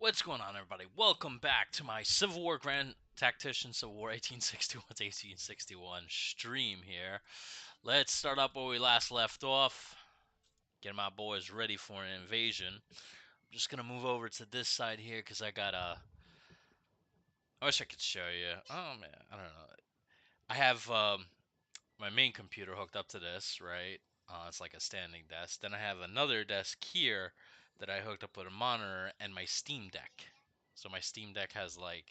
What's going on, everybody? Welcome back to my Civil War Grand Tactician Civil War 1861 to 1861 stream here. Let's start up where we last left off. Get my boys ready for an invasion. I'm just gonna move over to this side here because I got a. I wish I could show you. Oh man, I don't know. I have my main computer hooked up to this, right? It's like a standing desk. Then I have another desk here that I hooked up with a monitor and my Steam Deck. So my Steam Deck has like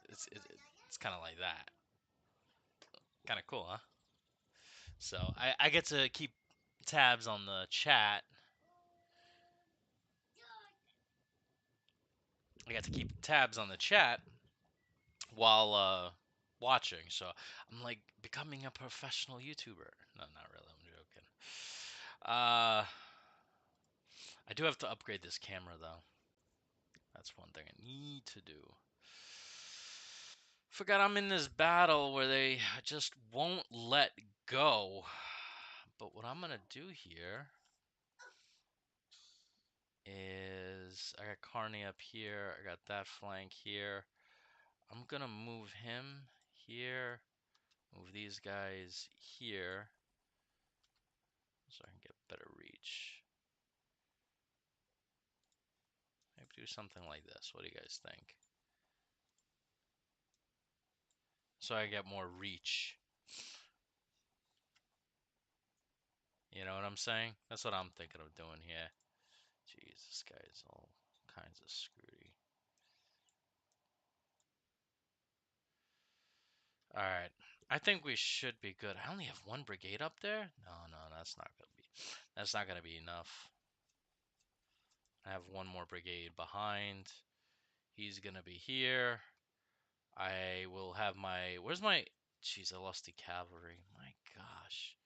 it's it, it's kind of like that. Kind of cool, huh? So I get to keep tabs on the chat. I got to keep tabs on the chat while watching. So I'm like becoming a professional YouTuber. No, not really. I'm joking. I do have to upgrade this camera though. That's one thing I need to do. Forgot I'm in this battle where they just won't let go. But what I'm gonna do here is I got Carney up here. I got that flank here. I'm gonna move him here. Move these guys here so I can get better reach. Maybe do something like this. What do you guys think? So I get more reach. You know what I'm saying? That's what I'm thinking of doing here. Jeez, this guy's all kinds of screwy. Alright. I think we should be good. I only have one brigade up there? No, that's not gonna be enough. I have one more brigade behind. He's gonna be here. I will have my where's my jeez, I lost the cavalry. My gosh.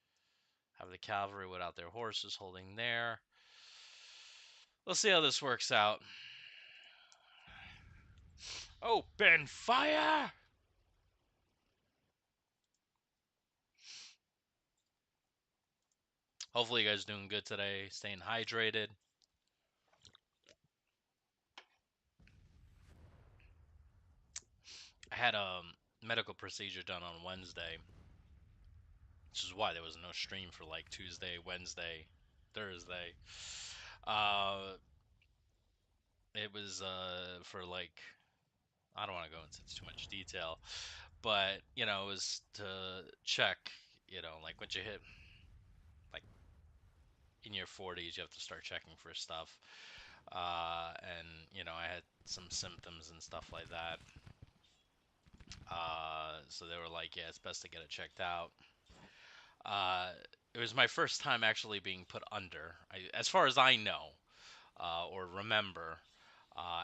Have the cavalry without their horses holding there. Let's see how this works out. Open fire! Hopefully you guys are doing good today, staying hydrated. I had a medical procedure done on Wednesday, which is why there was no stream for like Tuesday, Wednesday, Thursday. Uh, it was for like I don't want to go into too much detail, but it was to check, like once you hit like in your 40s, you have to start checking for stuff. And I had some symptoms and stuff like that. So they were like, yeah, it's best to get it checked out. Uh, it was my first time actually being put under, as far as I know or remember,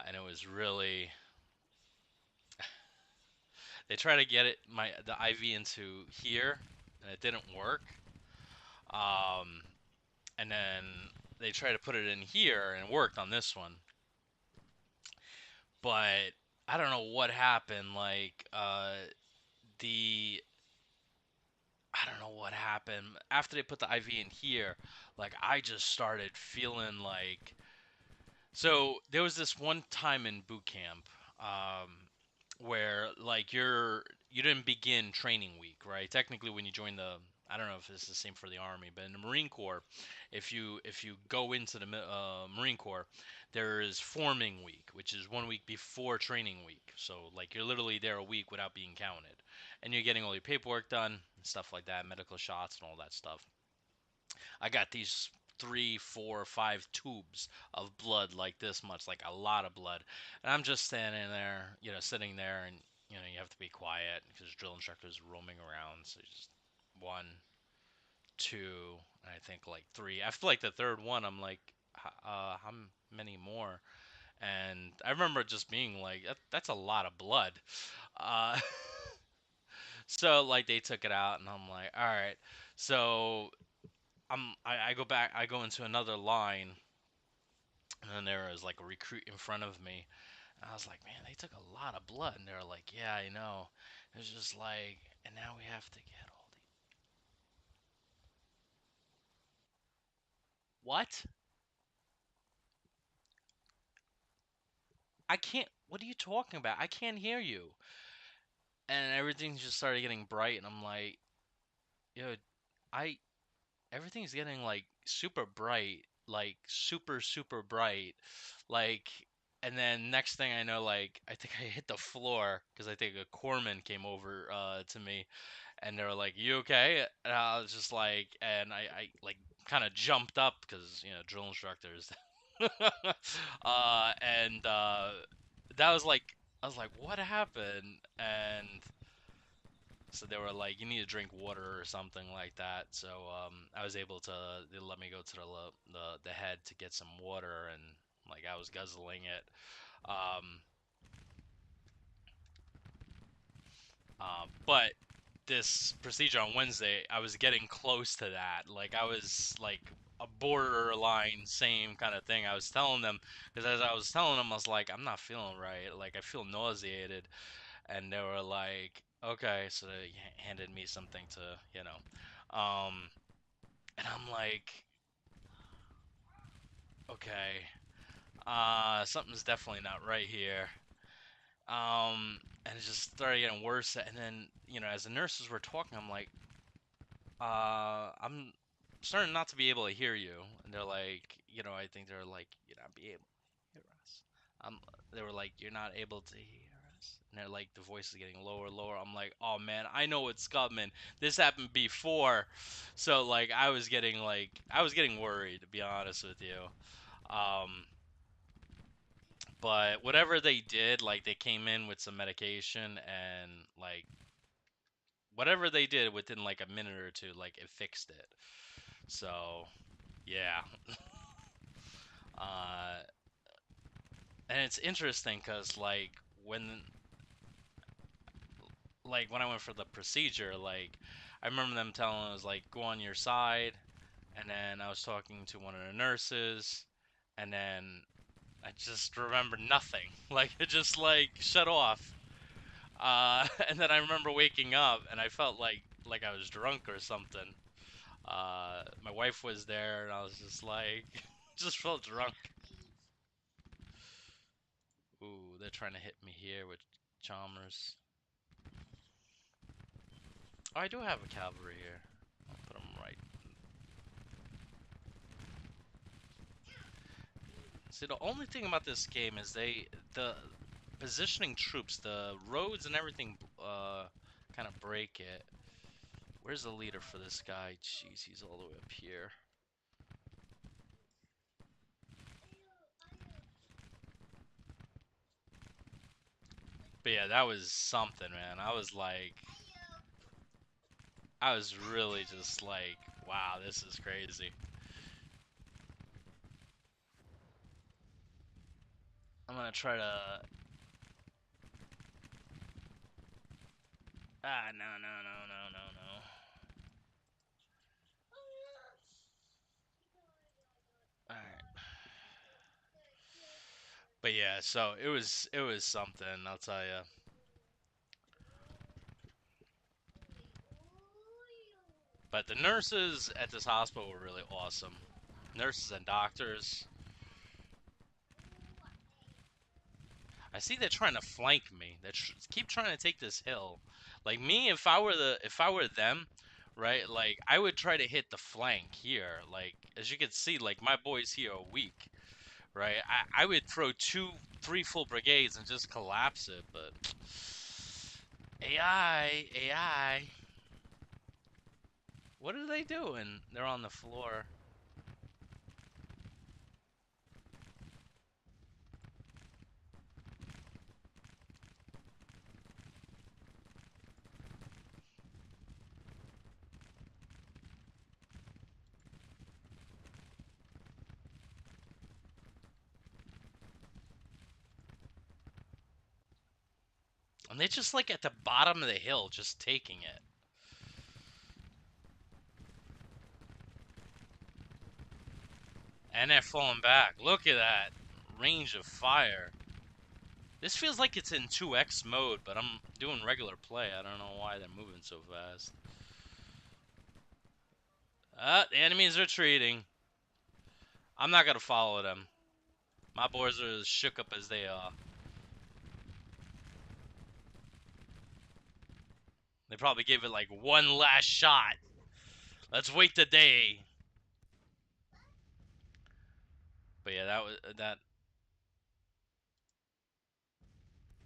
and it was really they tried to get the IV into here, and it didn't work. Um, and then they tried to put it in here, and it worked on this one. But I don't know what happened. Like the I don't know what happened after they put the IV in here. Like I just started feeling like so there was this one time in boot camp um, where like you didn't begin training week, right? Technically, when you join the I don't know if it's the same for the Army, but in the Marine Corps, if you go into the Marine Corps, there is forming week, which is 1 week before training week. So like you're literally there a week without being counted, and you're getting all your paperwork done and stuff like that, medical shots and all that stuff. I got these 3, 4, 5 tubes of blood like this much, like a lot of blood. And I'm just standing there, sitting there, and you have to be quiet because drill instructors roaming around. So just one, two, and I think like three. After like the third one, I'm like, how many more? And I remember just being like, that's a lot of blood. Uh, so like they took it out, and I'm like, all right. So I go back, I go into another line, and then there was like a recruit in front of me. And I was like, man, they took a lot of blood. And they were like, yeah, I know. It was just like, and now we have to get all the. What? I can't. What are you talking about? I can't hear you. And everything just started getting bright, and I'm like, yo, I everything's getting like super bright, like super bright, like. And then next thing I know, like I think I hit the floor because I think a corpsman came over to me, and they were like, "You okay?" And I was just like, and I like kind of jumped up because drill instructors, and that was like I was like, "What happened?" And so they were like, "You need to drink water or something like that." So I was able to they let me go to the head to get some water, and like I was guzzling it. Um, but this procedure on Wednesday, I was getting close to that. Like I was like a borderline same kind of thing. I was telling them because as I was telling them, I was like, I'm not feeling right. Like I feel nauseated, and they were like, okay. So they handed me something to, um, and I'm like, okay, something's definitely not right here. And it just started getting worse. And then, as the nurses were talking, I'm like, I'm starting not to be able to hear you. And they're like, I think they're like, you're not be able to hear us. Um, they were like, you're not able to hear us. And they're like, the voice is getting lower, lower. I'm like, oh man, I know what's coming. This happened before, so like, I was getting worried to be honest with you. Um, but whatever they did, like, they came in with some medication and like whatever they did within like a minute or two, like it fixed it. So yeah. Uh, and it's interesting because when when I went for the procedure, like I remember them telling us like go on your side, and then I was talking to one of the nurses, and then I just remember nothing. Like it just like shut off. And then I remember waking up and I felt like I was drunk or something. My wife was there and I was just like just felt drunk. Ooh, they're trying to hit me here with Chalmers. Oh, I do have a cavalry here. I'll put them right. See, the only thing about this game is the positioning troops, the roads and everything, kind of break it. Where's the leader for this guy? Jeez, he's all the way up here. But yeah, that was something, man. I was really just like, wow, this is crazy. I'm gonna try to. Ah, no, no, no, no, no, no. All right. But yeah, so it was something, I'll tell you. But the nurses at this hospital were really awesome. Nurses and doctors. I see they're trying to flank me. They keep trying to take this hill. Like me, if I were them, right? Like I would try to hit the flank here. Like as you can see, like my boys here are weak, right? I would throw two, three full brigades and just collapse it. But AI, what are they doing? They're on the floor. And they just like at the bottom of the hill, just taking it. And they're falling back. Look at that range of fire. This feels like it's in 2x mode, but I'm doing regular play. I don't know why they're moving so fast. The enemy's retreating. I'm not gonna follow them. My boys are as shook up as they are. They probably gave it like one last shot. Let's wait the day. But yeah, that was that.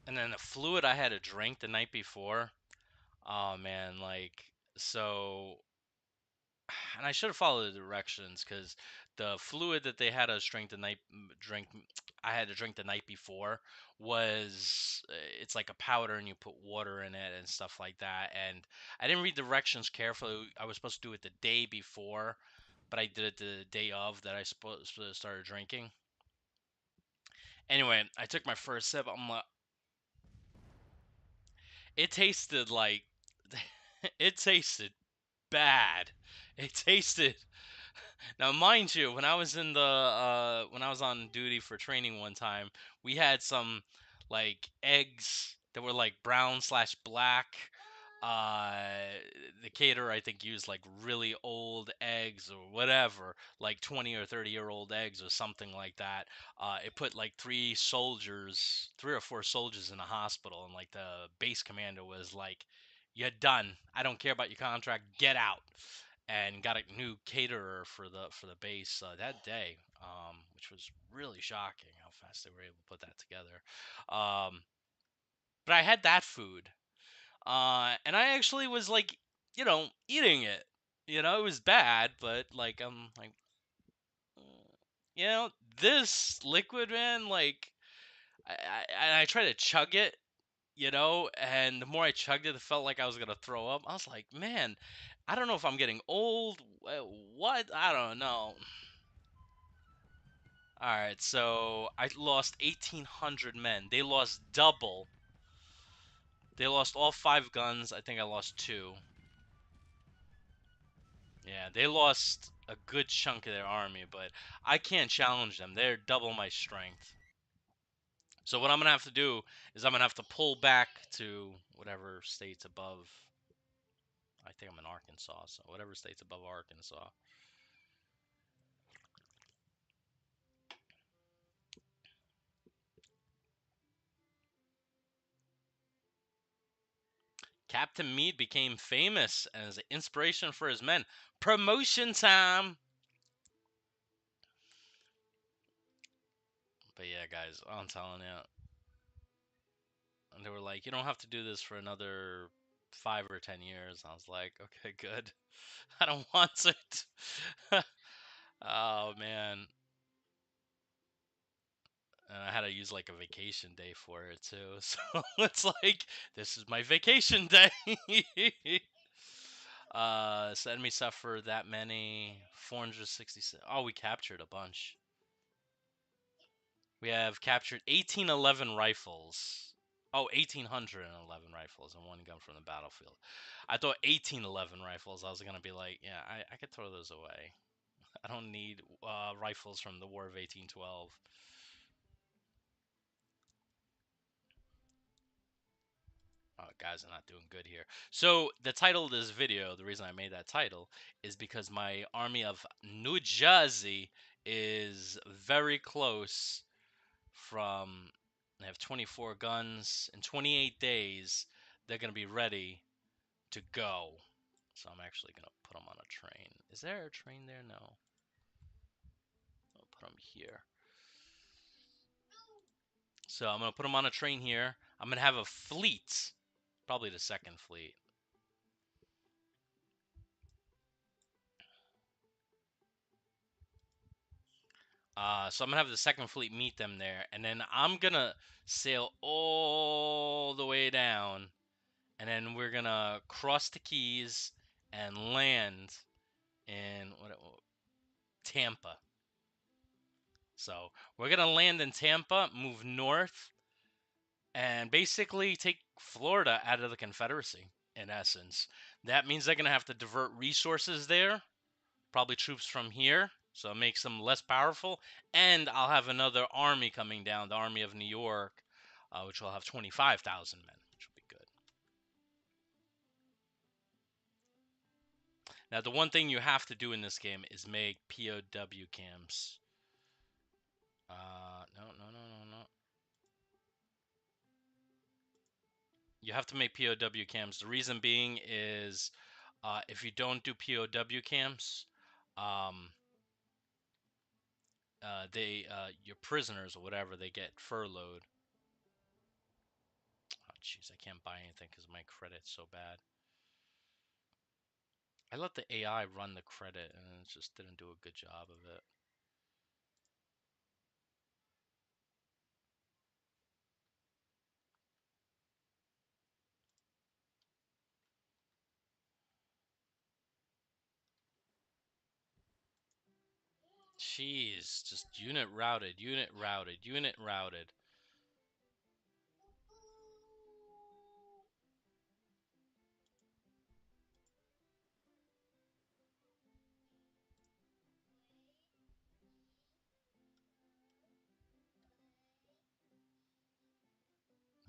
And then the fluid I had to drink the night before. Oh man, like so. And I should have followed the directions because the fluid that they had us drink the night drink I had to drink the night before was it's like a powder and you put water in it and stuff like that. And I didn't read directions carefully. I was supposed to do it the day before, but I did it the day of that I supposed to started drinking. Anyway, I took my first sip. I'm like, it tasted like it tasted bad. It tasted Now, mind you, when I was in the when I was on duty for training one time, we had some like eggs that were like brown slash black. Uh, the caterer I think used like really old eggs or whatever, like 20 or 30 year old eggs or something like that. It put like three or four soldiers in the hospital, and like the base commander was like, "You're done. I don't care about your contract. Get out." And got a new caterer for the base that day, which was really shocking how fast they were able to put that together. Um, but I had that food, and I actually was like, eating it. It was bad, but like I'm like, "Mm, you know, this liquid, man, like I tried to chug it, and the more I chugged it, it felt like I was gonna throw up. I was like, man, I don't know if I'm getting old. What? I don't know. All right, so I lost 1,800 men. They lost double. They lost all 5 guns. I think I lost 2. Yeah, they lost a good chunk of their army, but I can't challenge them. They're double my strength. So what I'm gonna have to do is I'm gonna have to pull back to whatever state's above. I think I'm in Arkansas, so whatever state's above Arkansas. Captain Meade became famous as an inspiration for his men. Promotion time! But yeah, guys, I'm telling you. And they were like, you don't have to do this for another 5 or 10 years. I was like, okay, good. I don't want it. Oh, man. And I had to use like a vacation day for it too. So it's like, this is my vacation day. So enemy suffered that many. 466. Oh, we captured a bunch. We have captured 1811 rifles. Oh, 1811 rifles and 1 gun from the battlefield. I thought 1811 rifles. I was going to be like, yeah, I could throw those away. I don't need rifles from the War of 1812. Guys are not doing good here. So the title of this video, the reason I made that title, is because my army of New Jersey is very close from. They have 24 guns. In 28 days, they're going to be ready to go. So I'm actually going to put them on a train. Is there a train there? No. I'll put them here. So I'm going to put them on a train here. I'm going to have a fleet. Probably the second fleet. So I'm gonna have the second fleet meet them there, and then I'm gonna sail all the way down, and then we're gonna cross the Keys and land in Tampa. So we're gonna land in Tampa, move north, and basically take Florida out of the Confederacy. In essence, that means they're gonna have to divert resources there, probably troops from here, so it makes them less powerful. And I'll have another army coming down, the Army of New York, which will have 25,000 men, which will be good. Now, the one thing you have to do in this game is make POW camps. No. You have to make POW camps. The reason being is if you don't do POW camps, um, your prisoners or whatever, they get furloughed. Oh, jeez, I can't buy anything because my credit's so bad. I let the AI run the credit and it just didn't do a good job of it. Jeez, just unit routed, unit routed, unit routed.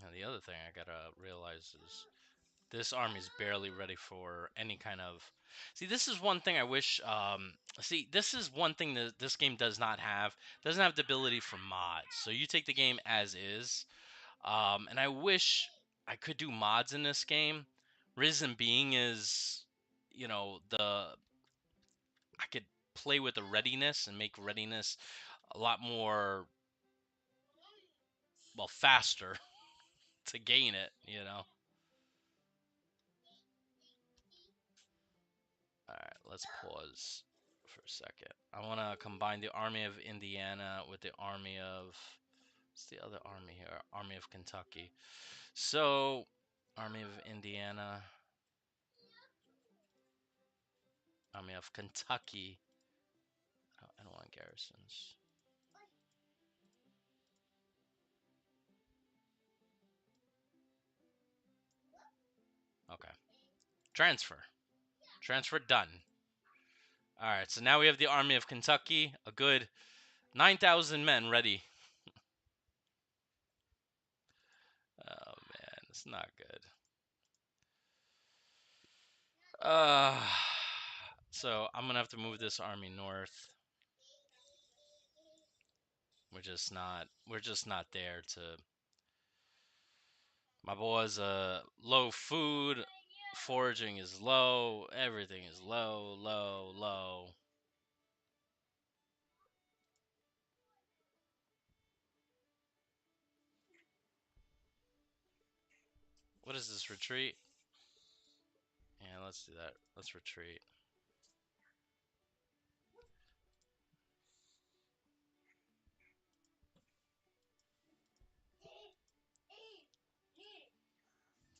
And the other thing I gotta realize is this army's barely ready for any kind of. See, this is one thing I wish. See, this is one thing that this game does not have. Doesn't have the ability for mods. So you take the game as is. And I wish I could do mods in this game. Reason being is, I could play with the readiness and make readiness a lot more, well, faster to gain it. Alright, let's pause for a second. I want to combine the Army of Indiana with the Army of... What's the other army here? Army of Kentucky. So, Army of Indiana, Army of Kentucky. I don't want garrisons. Okay. Transfer. Transfer done. Alright, so now we have the Army of Kentucky. A good 9,000 men ready. Oh, man. It's not good. So I'm gonna have to move this army north. We're just not there to. My boys, low food, foraging is low, everything is low, low, low. What is this, retreat? Yeah, let's do that. Let's retreat.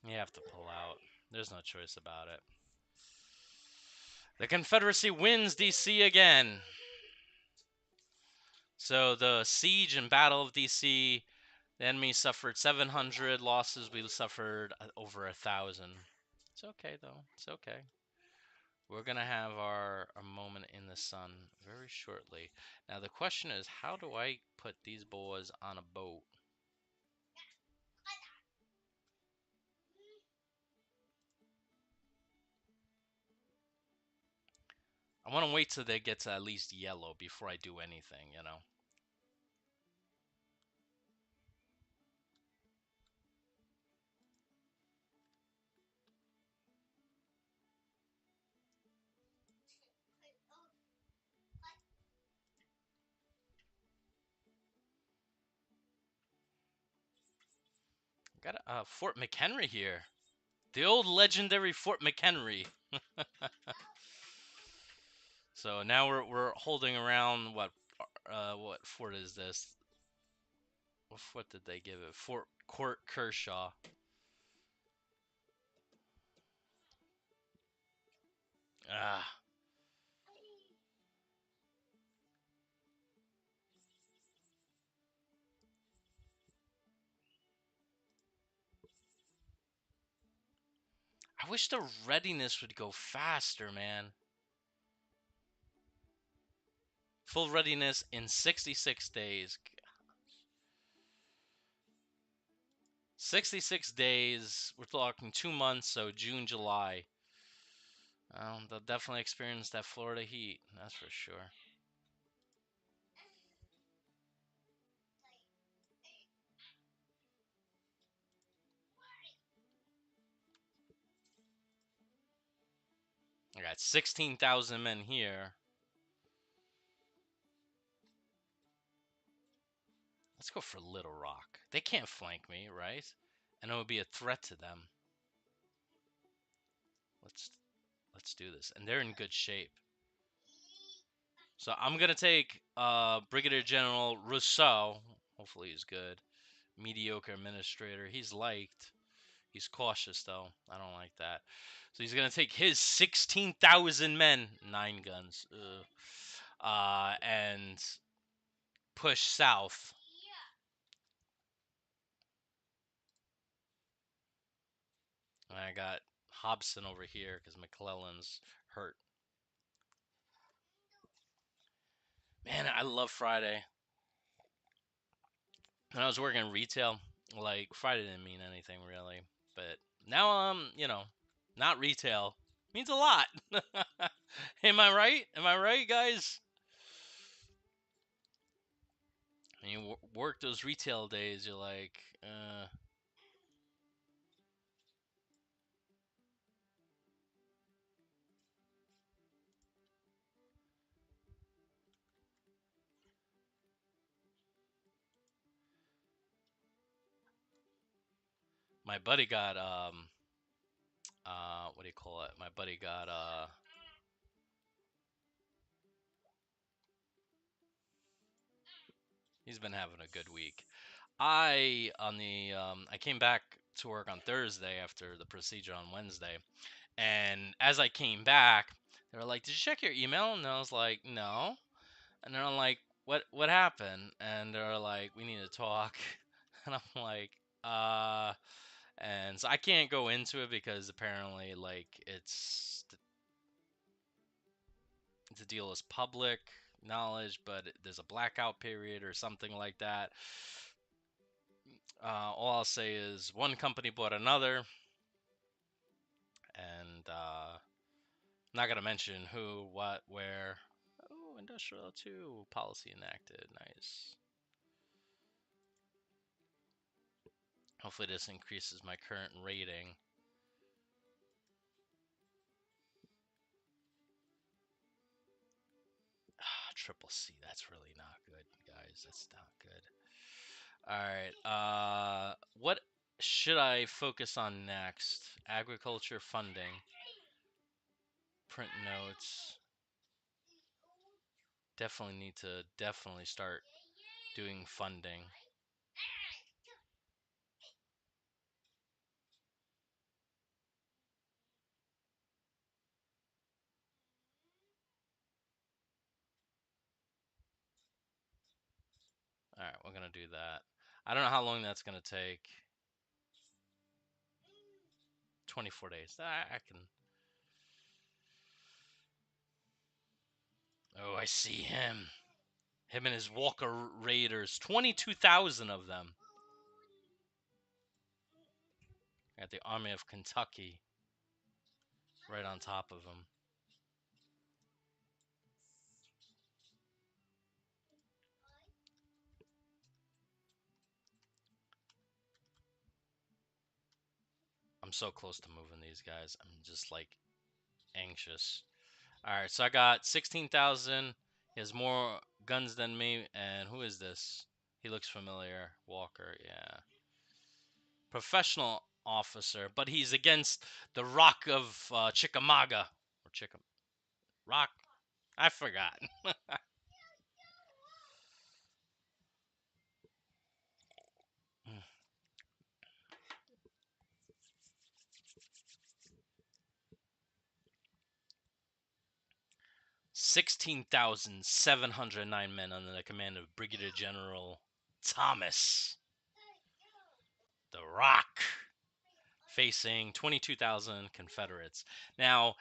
You have to pull out. There's no choice about it. The Confederacy wins DC again. So the siege and battle of DC, the enemy suffered 700 losses. We suffered over 1,000. It's okay though. It's okay. We're gonna have our moment in the sun very shortly. Now the question is, how do I put these boys on a boat? I want to wait till they get to at least yellow before I do anything. Got Fort McHenry here. The old legendary Fort McHenry. So now we're holding around what fort is this? What fort did they give it? Fort Court Kershaw. Ah. I wish the readiness would go faster, man. Full readiness in 66 days. 66 days. We're talking 2 months, so June, July. They'll definitely experience that Florida heat. That's for sure. got 16,000 men here. Let's go for Little Rock. They can't flank me, right? And it would be a threat to them. Let's do this. And they're in good shape. So I'm gonna take Brigadier General Rousseau. Hopefully he's good. Mediocre administrator. He's liked. He's cautious though. I don't like that. So he's gonna take his 16,000 men, 9 guns, and push south. And I got Hobson over here because McClellan's hurt. Man, I love Friday. When I was working in retail, like Friday didn't mean anything really, but now not retail means a lot. Am I right? Am I right, guys? When you work those retail days, you're like, my buddy got what do you call it? My buddy got he's been having a good week. I came back to work on Thursday after the procedure on Wednesday, and as I came back, they were like, "Did you check your email?" And I was like, "No." And they're like, "What happened?" And they're like, "We need to talk." And I'm like, and so I can't go into it because apparently like the deal is public knowledge, but there's a blackout period or something like that. All I'll say is one company bought another, and I'm not gonna mention who, what, where. Oh, industrial too. Policy enacted. Nice. Hopefully this increases my current rating. Triple C. That's really not good, guys. That's not good. All right. What should I focus on next? Agriculture funding. Print notes. Definitely need to start doing funding. All right, we're gonna do that. I don't know how long that's gonna take. 24 days. I can. Oh, I see him. Him and his Walker Raiders. 22,000 of them. Got the Army of Kentucky right on top of him. I'm so close to moving these guys. I'm just like anxious. All right, so I got 16,000. He has more guns than me. And who is this? He looks familiar. Walker, yeah. Professional officer, but he's against the Rock of Chickamauga. Or Chickamauga. Rock? I forgot. 16,709 men under the command of Brigadier General Thomas the Rock, facing 22,000 Confederates. Now,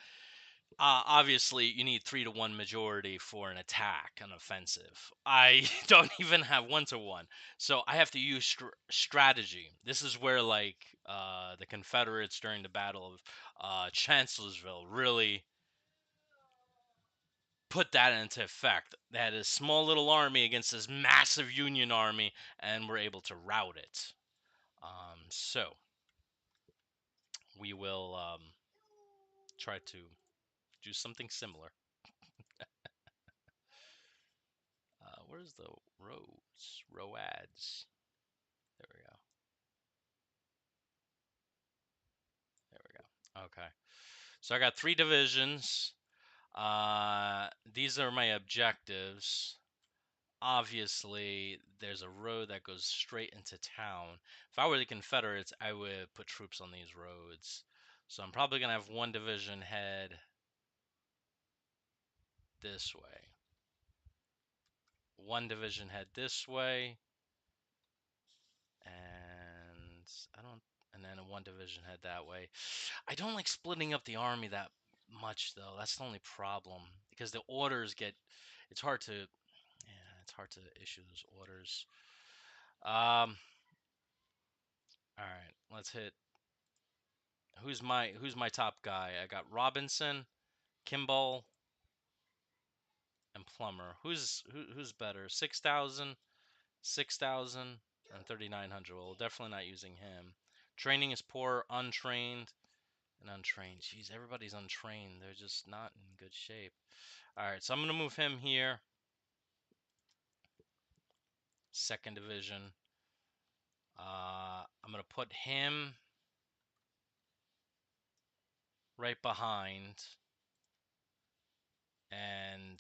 obviously, you need 3-to-1 majority for an attack, an offensive. I don't even have 1-to-1, so I have to use strategy. This is where, like, the Confederates during the Battle of Chancellorsville really put that into effect. They had a small little army against this massive Union army, and were able to rout it. So we will try to do something similar. Where's the roads? Roads. There we go. There we go. Okay. So I got 3 divisions. These are my objectives. Obviously, there's a road that goes straight into town. If I were the Confederates, I would put troops on these roads. So I'm probably going to have 1 division head this way. 1 division head this way. And I don't and then 1 division head that way. I don't like splitting up the army that much though. That's the only problem because the orders get it's hard to it's hard to issue those orders. All right, let's hit. Who's my top guy? I got Robinson, Kimball, and Plummer. Who's better? 6,000, 6,000, and 3,900. Well, definitely not using him. Training is poor, untrained, and untrained. Jeez, everybody's untrained. They're just not in good shape. All right, so I'm gonna move him here. 2nd division. I'm gonna put him right behind, and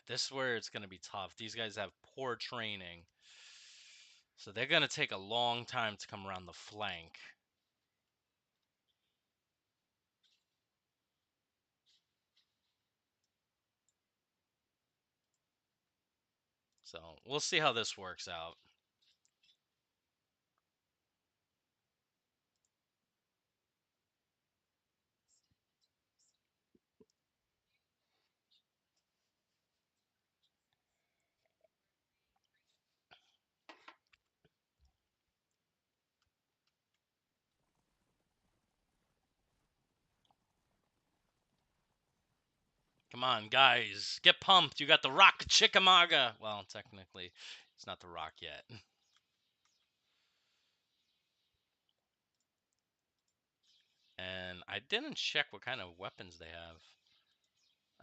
this is where it's gonna be tough. These guys have poor training, so they're gonna take a long time to come around the flank. So we'll see how this works out. Come on, guys, get pumped. You got the Rock Chickamauga. Well, technically, it's not the Rock yet. And I didn't check what kind of weapons they have.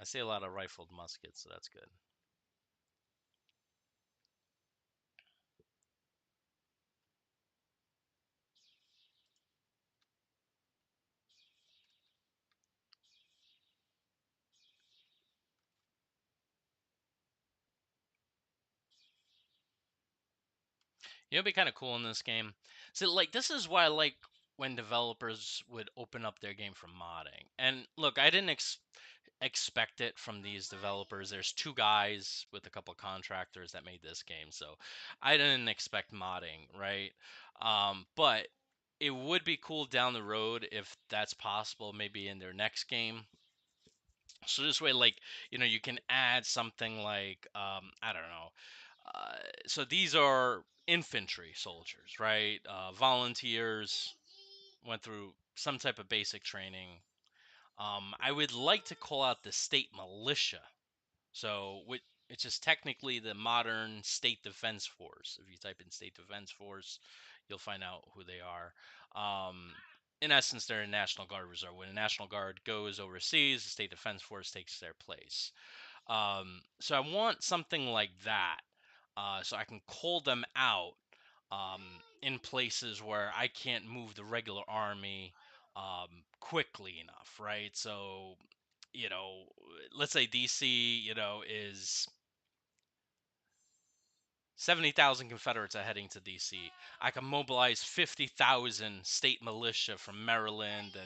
I see a lot of rifled muskets, so that's good. You know, it'd be kind of cool in this game. So, like, this is why I like when developers would open up their game for modding. And look, I didn't expect it from these developers. There's 2 guys with a couple contractors that made this game, so I didn't expect modding, right? But it would be cool down the road if that's possible, maybe in their next game. So this way, like, you can add something like, I don't know. Uh, so these are infantry soldiers, right? Volunteers, went through some type of basic training. I would like to call out the state militia. So which is technically the modern state defense force. If you type in state defense force, you'll find out who they are. In essence, they're a National Guard reserve. When a National Guard goes overseas, the state defense force takes their place. So I want something like that, so I can call them out um, in places where I can't move the regular army quickly enough, right? So, you know, let's say DC, is 70,000 Confederates are heading to DC. I can mobilize 50,000 state militia from Maryland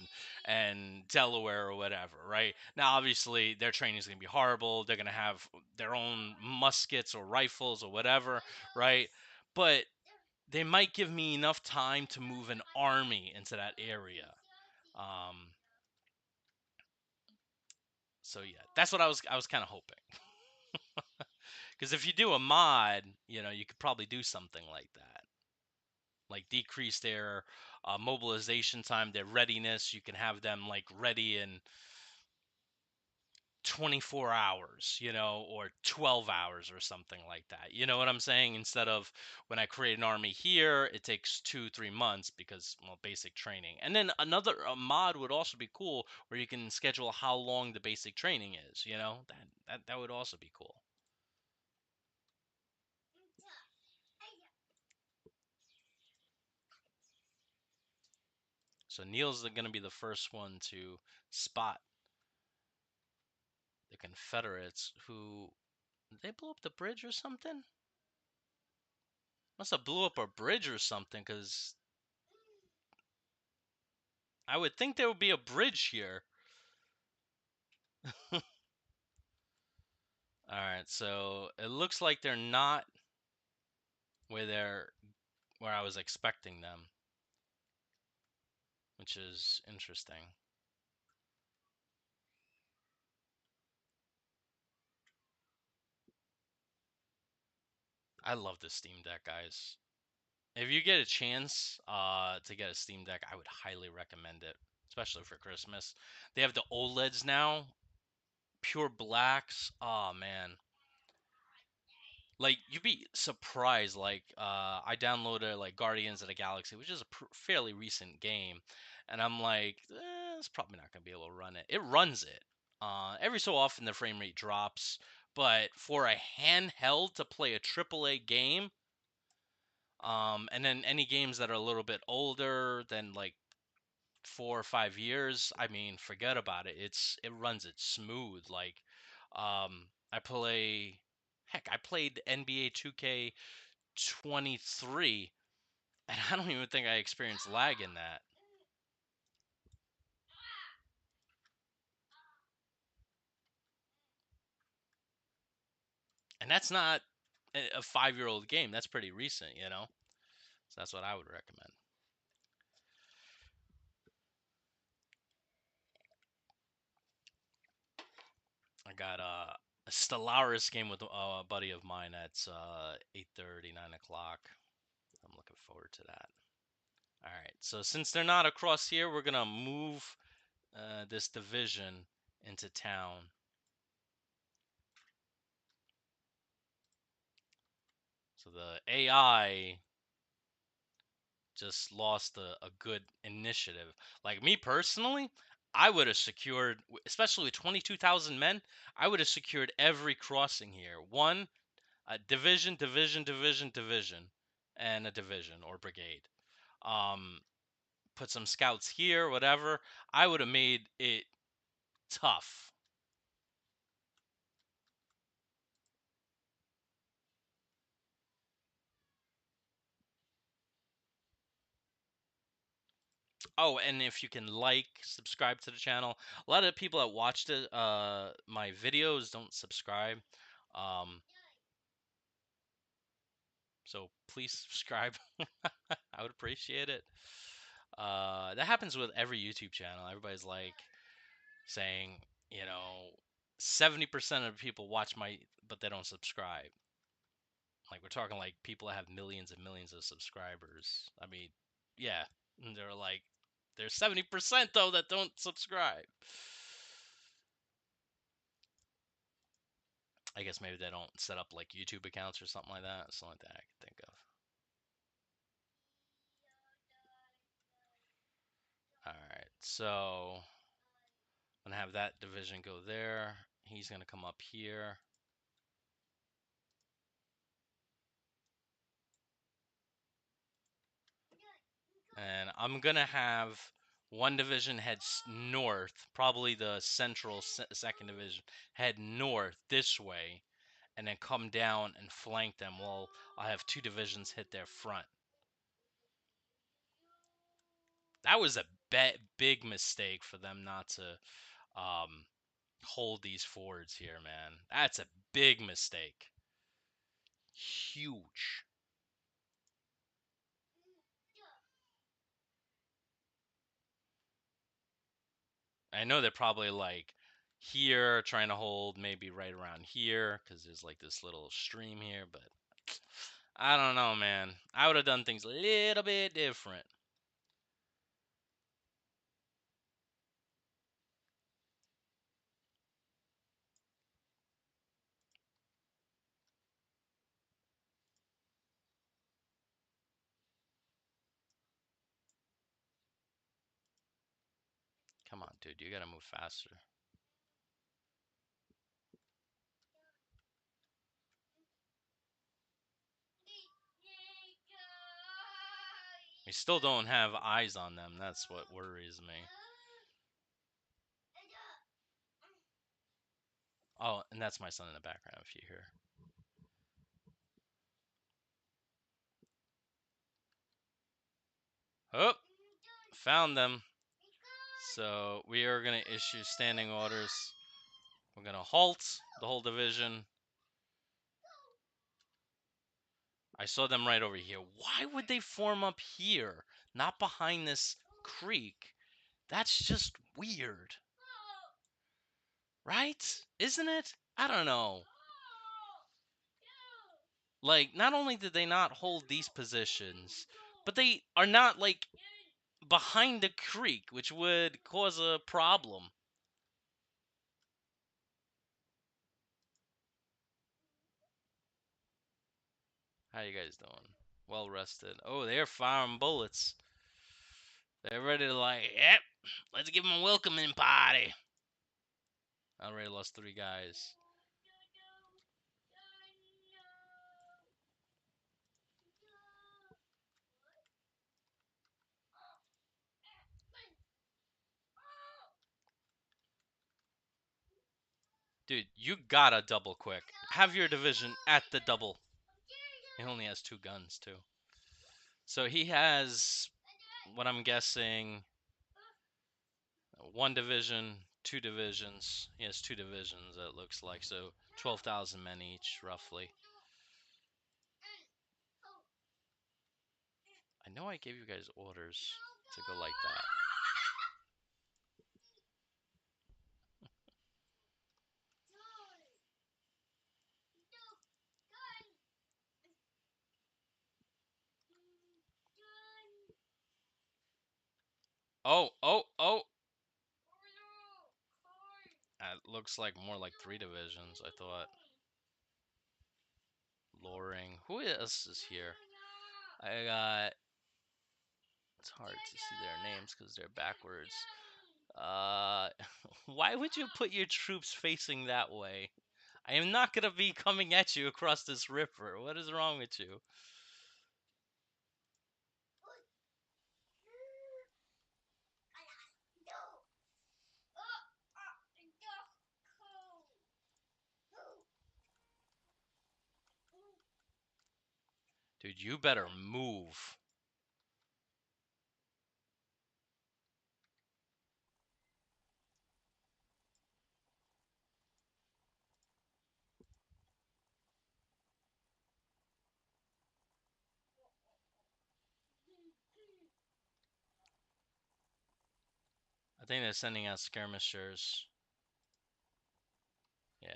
and Delaware or whatever, right? Now, obviously, their training is going to be horrible. They're going to have their own muskets or rifles or whatever, right? But they might give me enough time to move an army into that area. Um, so yeah, that's what I was kind of hoping. Because if you do a mod, you could probably do something like that. Like decrease their mobilization time, their readiness. You can have them like ready in 24 hours, or 12 hours or something like that. You know what I'm saying? Instead of when I create an army here, it takes 2-3 months because, well, basic training. And then another mod would also be cool where you can schedule how long the basic training is. That would also be cool. So Neil's going to be the first one to spot the Confederates who, did they blow up the bridge or something? Must have blew up a bridge or something, because I would think there would be a bridge here. Alright, so it looks like they're not where I was expecting them, which is interesting. I love the Steam Deck, guys. If you get a chance to get a Steam Deck, I would highly recommend it, especially for Christmas. They have the OLEDs now, pure blacks. Oh man, like you'd be surprised. Like I downloaded like Guardians of the Galaxy, which is a fairly recent game, and I'm like, it's probably not gonna be able to run it. It runs it. Every so often the frame rate drops, but for a handheld to play a AAA game, and then any games that are a little bit older than like 4 or 5 years, I mean, forget about it. It runs it smooth. Like, I play, heck, I played NBA 2K23, and I don't even think I experienced lag in that. And that's not a 5-year-old game. That's pretty recent. So that's what I would recommend. I got a Stellaris game with a buddy of mine at 8:30, 9 o'clock. I'm looking forward to that. All right, so since they're not across here, we're gonna move this division into town. So the AI just lost a good initiative. Like me personally, I would have secured, especially with 22,000 men, I would have secured every crossing here. One, a division, division, division, division, and a division or brigade. Um, put some scouts here, whatever. I would have made it tough. Oh, and if you can subscribe to the channel. A lot of people that watched it, my videos don't subscribe. Um, so please subscribe. I would appreciate it. That happens with every YouTube channel. Everybody's like saying, you know, 70% of people watch but they don't subscribe. Like we're talking like people that have millions and millions of subscribers. I mean, yeah, and they're like, there's 70% though that don't subscribe. I guess maybe they don't set up like YouTube accounts or something like that. Something like that I can think of. Alright, so I'm gonna have that division go there. He's gonna come up here. And I'm gonna have one division head north, probably the central second division, head north this way, and then come down and flank them while I have two divisions hit their front. That was a big mistake for them not to um, hold these forwards here, man. That's a big mistake. Huge. I know they're probably like here trying to hold maybe right around here because there's like this little stream here, but I don't know, man. I would have done things a little bit different. dude, you gotta move faster. We still don't have eyes on them. That's what worries me. Oh, and that's my son in the background if you hear. Oh, found them. So we are going to issue standing orders. We're going to halt the whole division. I saw them right over here. Why would they form up here, not behind this creek? That's just weird. Right? Isn't it? I don't know. Like, not only did they not hold these positions, but they are not, like, behind the creek, which would cause a problem. How you guys doing? Well rested. Oh, they're firing bullets. They're ready to, like, yep, let's give them a welcoming party. I already lost 3 guys. Dude, you gotta double quick. Have your division at the double. He only has 2 guns, too. So he has, what I'm guessing, 1 division, 2 divisions. He has 2 divisions, it looks like. So 12,000 men each, roughly. I know I gave you guys orders to go like that. Oh, oh, oh! It looks like more like 3 divisions, I thought. Loring. Who else is here? I got... It's hard to see their names because they're backwards. Why would you put your troops facing that way? I am not going to be coming at you across this river. What is wrong with you? Dude, you better move. I think they're sending out skirmishers. Yeah.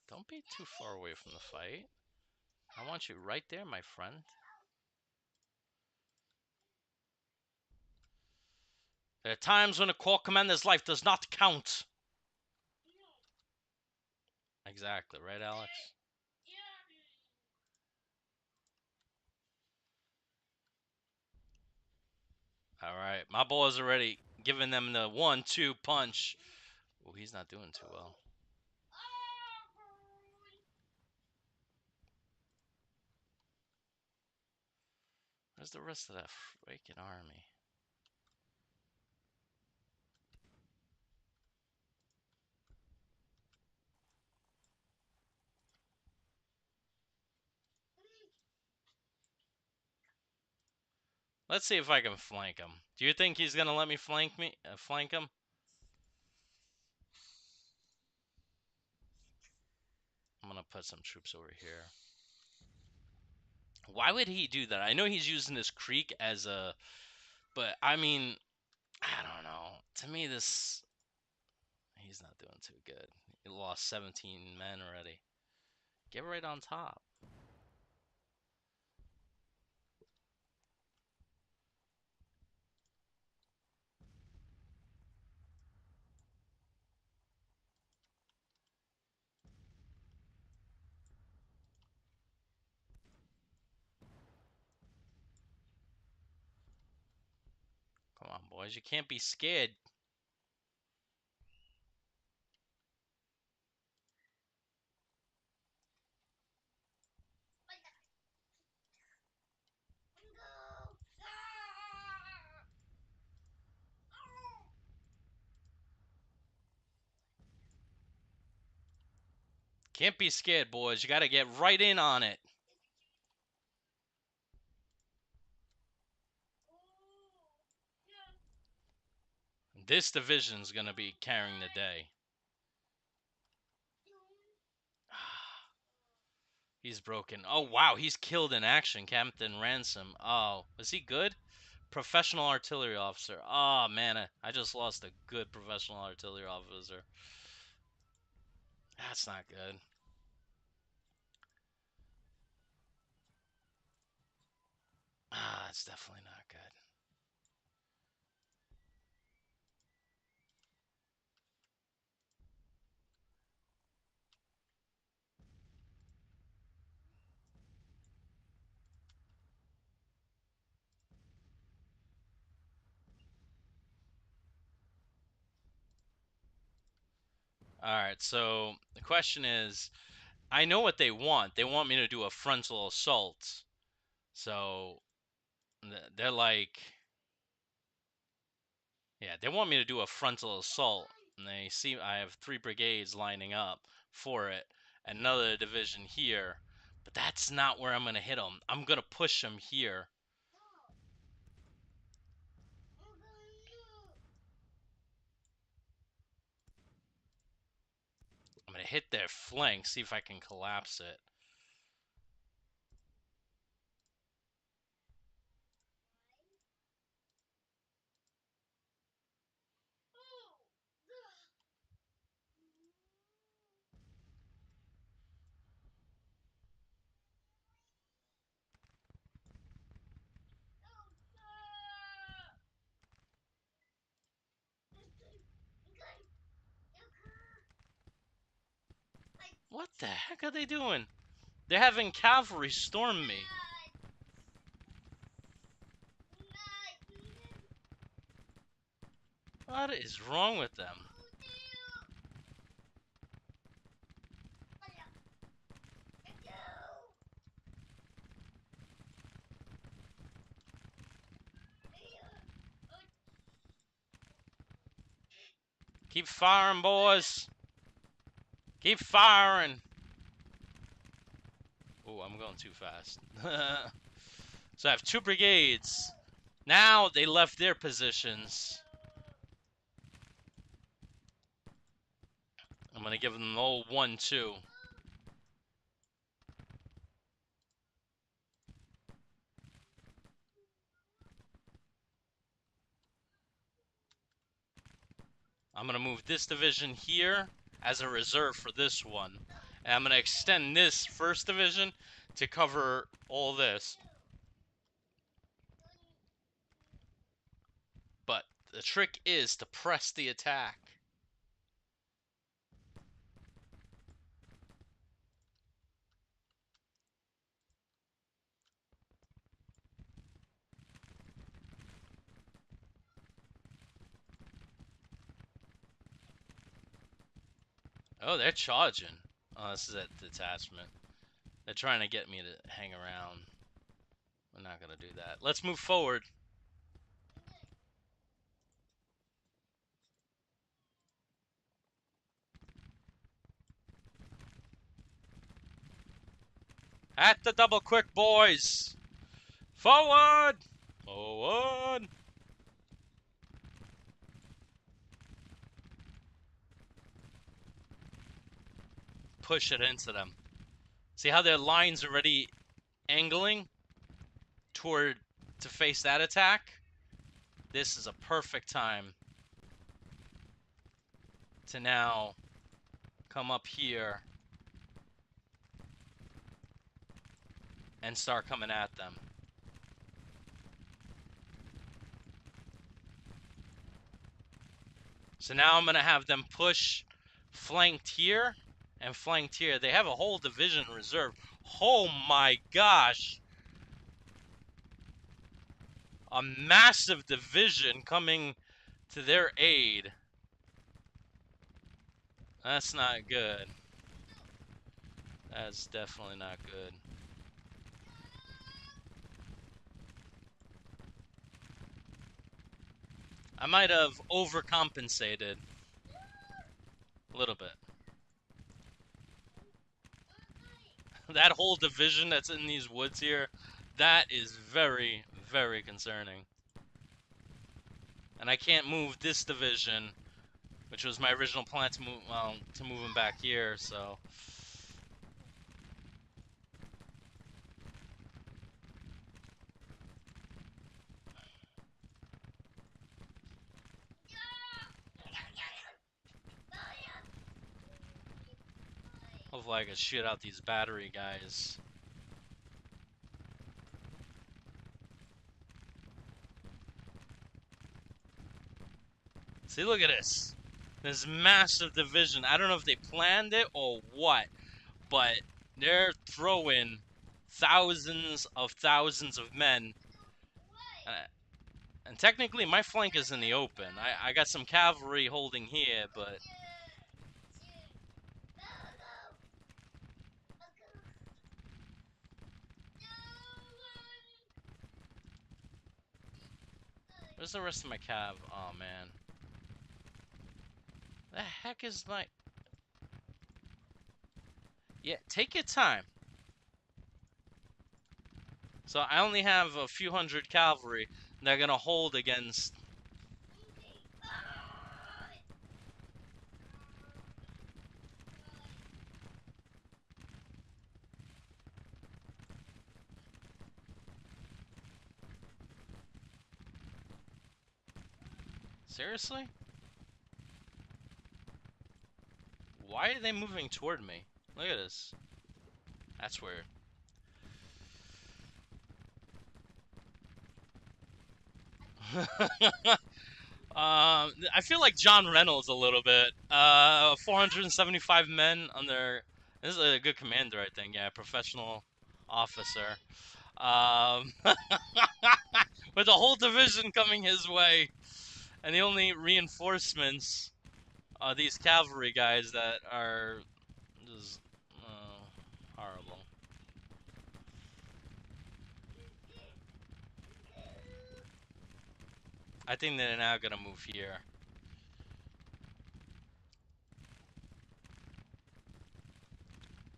Don't be too far away from the fight. I want you right there, my friend. There are times when a corps commander's life does not count. Exactly, right, Alex? Alright, my boy's already giving them the 1-2 punch. Oh, he's not doing too well. Where's the rest of that freaking army? Let's see if I can flank him. Do you think he's gonna let me flank him? I'm gonna put some troops over here. Why would he do that? I know he's using this creek as a... But, I mean, I don't know. To me, this... He's not doing too good. He lost 17 men already. Get right on top. boys. You can't be scared. Can't be scared, boys. You got to get right in on it. This division's going to be carrying the day. He's broken. Oh, wow. He's killed in action, Captain Ransom. Oh, is he good? Professional artillery officer. Oh, man. I just lost a good professional artillery officer. That's not good. Ah, it's definitely not good. Alright, so the question is, I know what they want. They want me to do a frontal assault. So, they're like... Yeah, they want me to do a frontal assault. And they see I have 3 brigades lining up for it. Another division here. But that's not where I'm going to hit them. I'm going to push them here. I'm going to hit their flank, see if I can collapse it. What the heck are they doing? They're having cavalry storm me. What is wrong with them? Keep firing, boys. Keep firing. Oh, I'm going too fast. So I have 2 brigades. Now they left their positions. I'm going to give them the old 1-2. I'm going to move this division here as a reserve for this one. And I'm going to extend this 1st division to cover all this. But the trick is to press the attack. Oh, they're charging. Oh, this is a detachment. They're trying to get me to hang around. We're not going to do that. Let's move forward. At the double quick, boys! Forward! Forward! Push it into them. See how their line's already angling toward to face that attack? This is a perfect time to now come up here and start coming at them. So now I'm going to have them push flanked here and flanked here. They have a whole division reserve. Oh my gosh. a massive division coming to their aid. That's not good. That's definitely not good. I might have overcompensated a little bit. That whole division that's in these woods here, that is very, very concerning. And I can't move this division, which was my original plan to move, them back here, so... Hopefully I can shoot out these battery guys. See, look at this. This massive division. I don't know if they planned it or what, but they're throwing thousands of men. And technically, my flank is in the open. I got some cavalry holding here, but... Where's the rest of my cav? Oh, man. The heck is my... Yeah, take your time. So I only have a few hundred cavalry. And they're gonna hold against... Seriously? Why are they moving toward me? Look at this. That's weird. I feel like John Reynolds a little bit. 475 men under... This is a good commander, I think. Yeah, professional officer. With the whole division coming his way. And the only reinforcements are these cavalry guys that are just horrible. I think they're now gonna move here.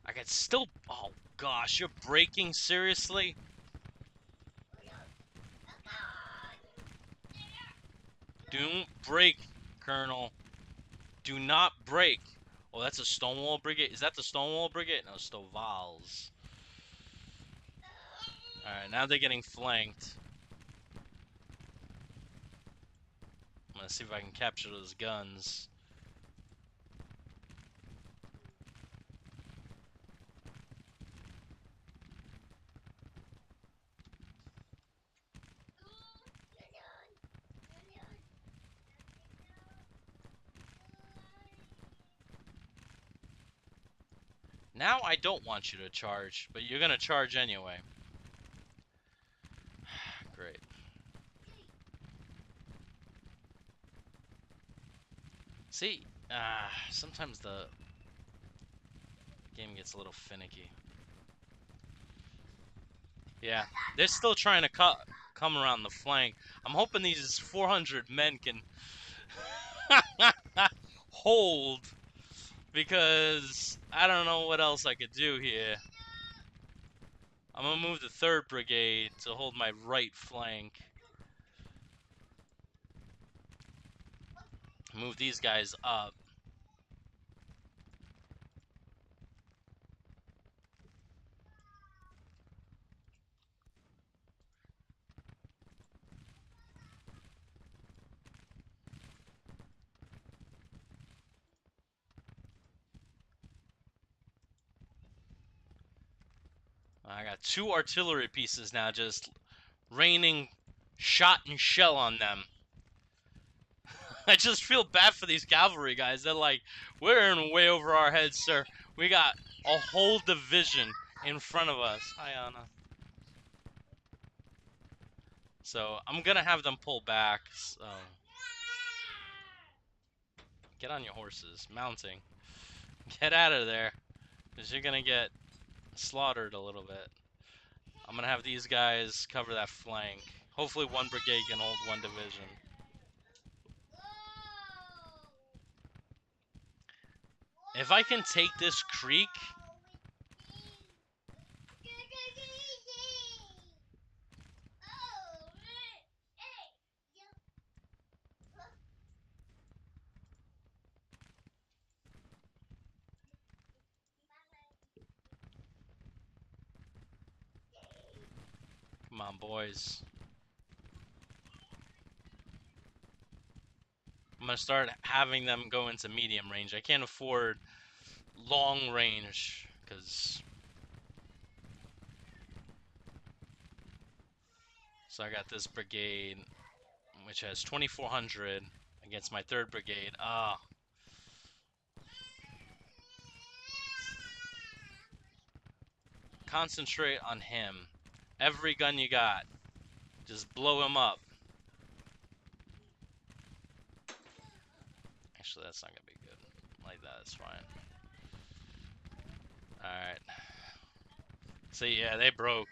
I could still... Oh gosh, you're breaking? Seriously? Don't break, Colonel. Do not break. Oh, that's a Stonewall Brigade. Is that the Stonewall Brigade? No, Stovals. Alright, now they're getting flanked. I'm gonna see if I can capture those guns. Now I don't want you to charge, but you're gonna charge anyway. Great. See, sometimes the game gets a little finicky. Yeah, they're still trying to come around the flank. I'm hoping these 400 men can hold, because I don't know what else I could do here. I'm gonna move the 3rd Brigade to hold my right flank. Move these guys up. I got 2 artillery pieces now, just raining shot and shell on them. I just feel bad for these cavalry guys. They're like, we're in way over our heads, sir. We got a whole division in front of us. Hi, Anna. So I'm gonna have them pull back. So get on your horses, mounting. Get out of there, because you're gonna get slaughtered a little bit. I'm gonna have these guys cover that flank. Hopefully one brigade can hold one division. If I can take this creek... Come on, boys. I'm gonna start having them go into medium range. I can't afford long range, because... So I got this brigade, which has 2,400 against my 3rd brigade. Ah. Concentrate on him. Every gun you got. Just blow him up. Actually, that's not gonna be good. Like that, it's fine. Alright. So yeah, they broke.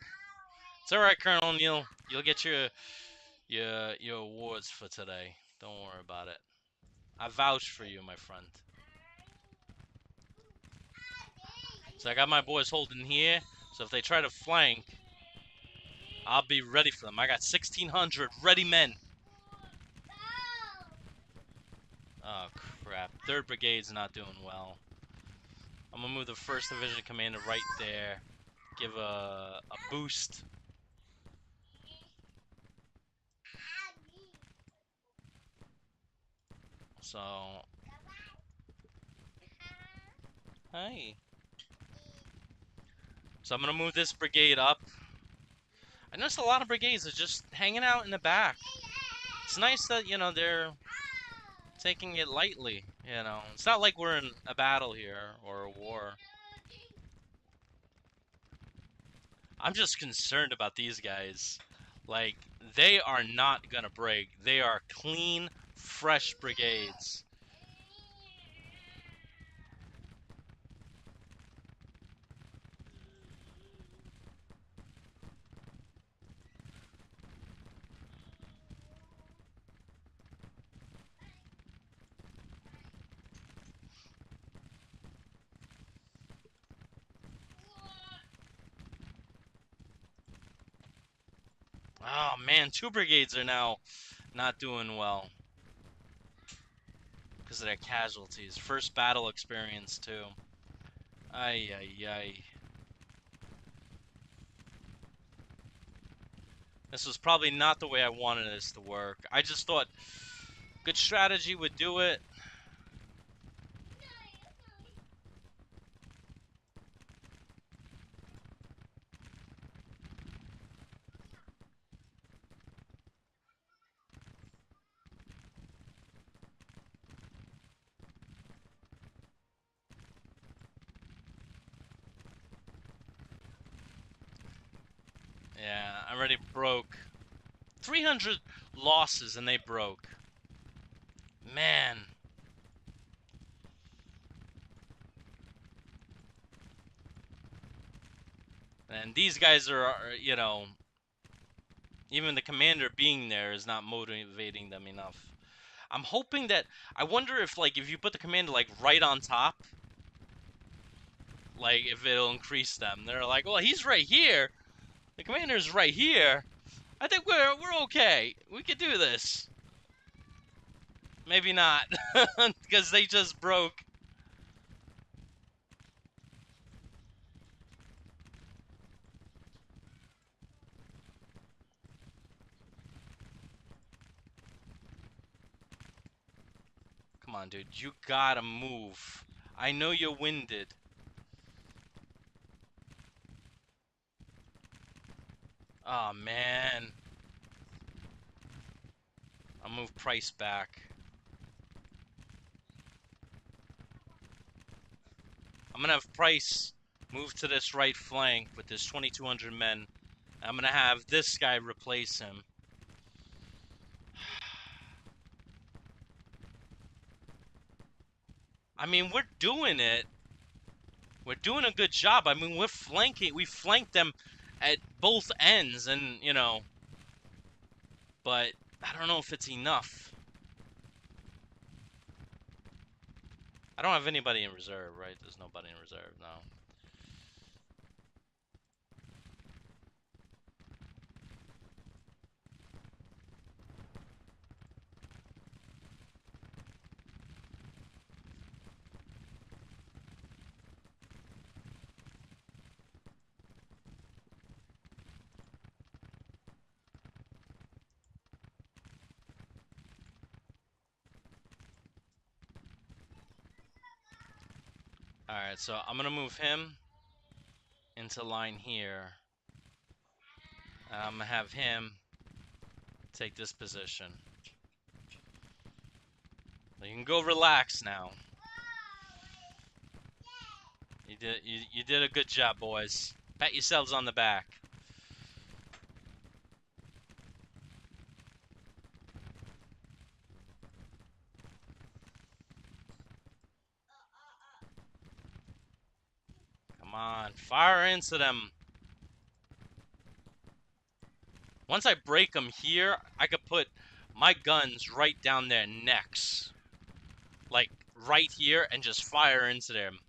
It's alright, Colonel Neil. You'll get your awards for today. Don't worry about it. I vouch for you, my friend. So I got my boys holding here. So if they try to flank, I'll be ready for them. I got 1,600 ready men. Oh crap. 3rd Brigade's not doing well. I'm gonna move the 1st Division Commander right there. Give a boost. So... Hi. So I'm gonna move this brigade up. I noticed a lot of brigades are just hanging out in the back. It's nice that, you know, they're taking it lightly, you know. It's not like we're in a battle here or a war. I'm just concerned about these guys. Like, they are not gonna break. They are clean, fresh brigades. Oh man, 2 brigades are now not doing well because of their casualties. First battle experience too. Ay ay ay. This was probably not the way I wanted this to work. I just thought good strategy would do it. Yeah, I already broke 300 losses and they broke. Man. And these guys are, you know, even the commander being there is not motivating them enough. I'm hoping that, I wonder if, like, if you put the commander, like, right on top, like, if it'll increase them. They're like, well, he's right here. The commander's right here. I think we're okay. We could do this. Maybe not, because they just broke. Come on, dude. You gotta move. I know you're winded. Oh, man. I'll move Price back. I'm gonna have Price move to this right flank with his 2,200 men. I'm gonna have this guy replace him. I mean, we're doing it. We're doing a good job. I mean, we're flanking. We flanked them at both ends, and you know, but I don't know if it's enough. I don't have anybody in reserve, right? There's nobody in reserve now. Alright, so I'm gonna move him into line here. I'm gonna have him take this position. You can go relax now. You did a good job, boys. Pat yourselves on the back. Come on, fire into them. Once I break them here, I could put my guns right down their necks. Like, right here, and just fire into them.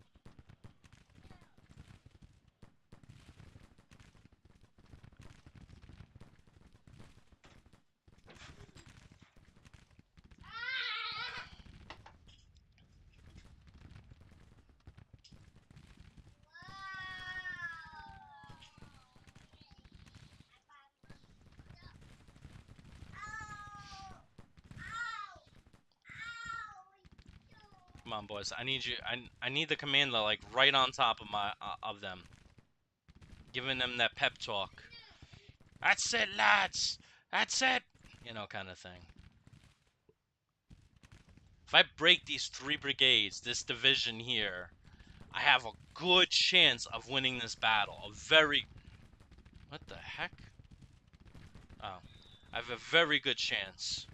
Come on, boys. I need you. I need the commander like right on top of my of them, giving them that pep talk. That's it, lads. That's it. You know, kind of thing. If I break these 3 brigades, this division here, I have a good chance of winning this battle. A very... What the heck? Oh. I have a very good chance.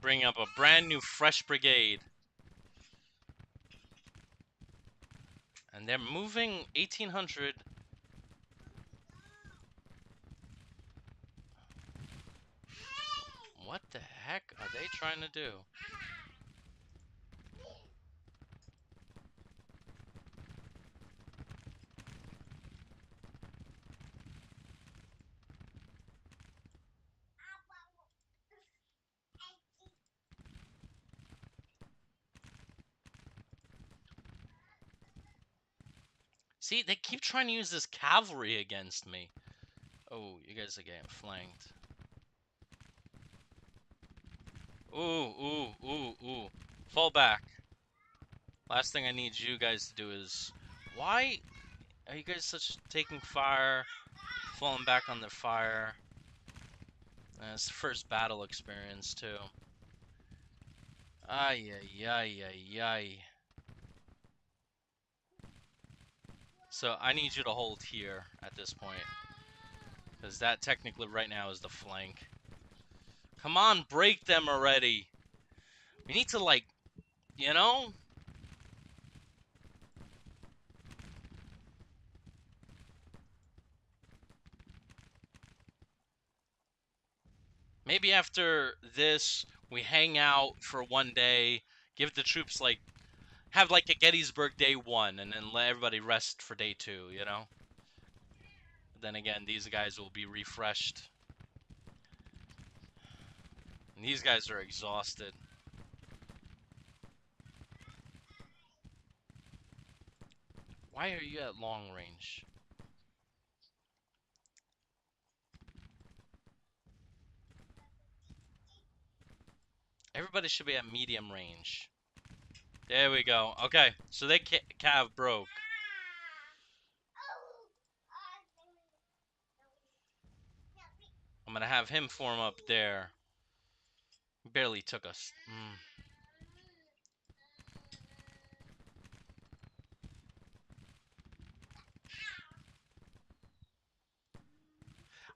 Bring up a brand new fresh brigade. And they're moving 1800. What the heck are they trying to do? See, they keep trying to use this cavalry against me. Oh, you guys are getting flanked. Ooh. Fall back. Last thing I need you guys to do is... Why are you guys such taking fire, falling back on the fire? It's the first battle experience, too. Ay. So I need you to hold here at this point. Because that technically right now is the flank. Come on, break them already. We need to, like, you know? Maybe after this, we hang out for one day, give the troops, like, have, like, a Gettysburg Day 1, and then let everybody rest for Day 2, you know? But then again, these guys will be refreshed. And these guys are exhausted. Why are you at long range? Everybody should be at medium range. There we go. Okay, so they cav broke. I'm gonna have him form up there. Barely took us.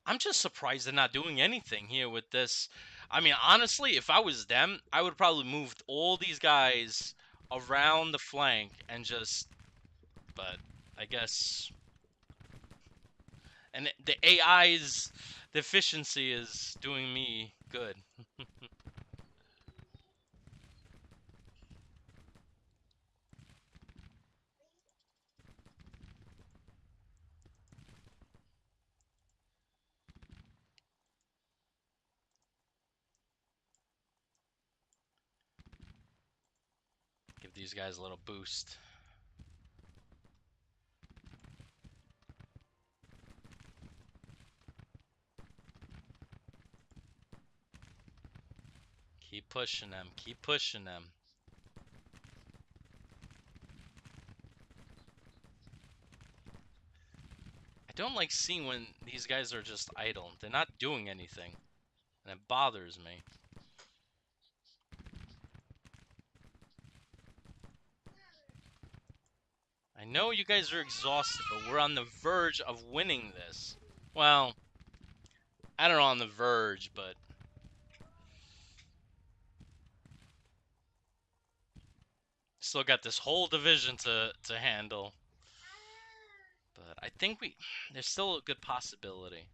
I'm just surprised they're not doing anything here with this. I mean, honestly, if I was them, I would probably move all these guys around the flank and just. But I guess. And the AI's deficiency is doing me good. Give these guys a little boost. Keep pushing them. Keep pushing them. I don't like seeing when these guys are just idle. They're not doing anything. And it bothers me. I know you guys are exhausted, but we're on the verge of winning this. Well, I don't know on the verge, but still got this whole division to handle. But I think there's still a good possibility.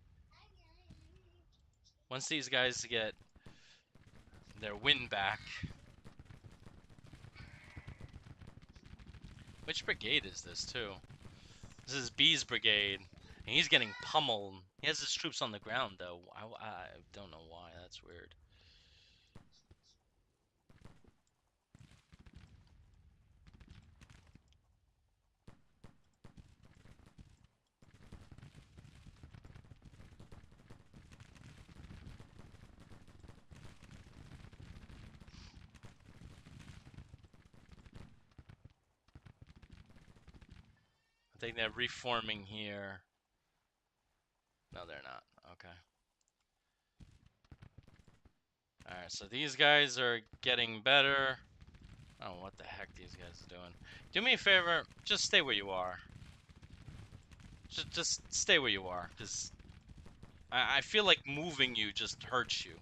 Once these guys get their win back. Which brigade is this, too? This is B's brigade. And he's getting pummeled. He has his troops on the ground, though. I don't know why. That's weird. I think they're reforming here. No, they're not. Okay. Alright, so these guys are getting better. I don't know what the heck these guys are doing. Do me a favor, just stay where you are. Just stay where you are, because I feel like moving you just hurts you.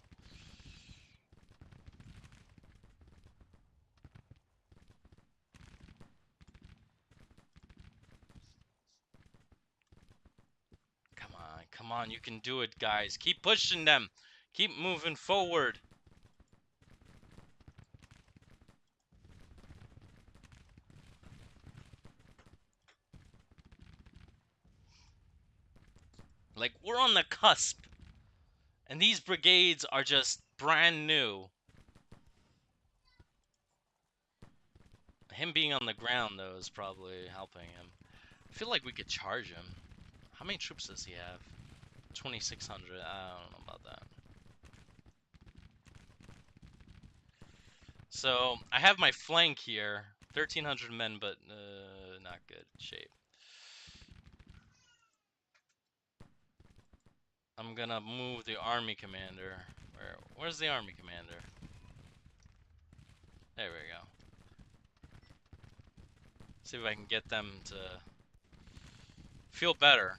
Come on, you can do it, guys. Keep pushing them. Keep moving forward. Like, we're on the cusp. And these brigades are just brand new. Him being on the ground, though, is probably helping him. I feel like we could charge him. How many troops does he have? 2,600. I don't know about that. So, I have my flank here. 1,300 men, but not good shape. I'm gonna move the army commander. Where's the army commander? There we go. See if I can get them to feel better.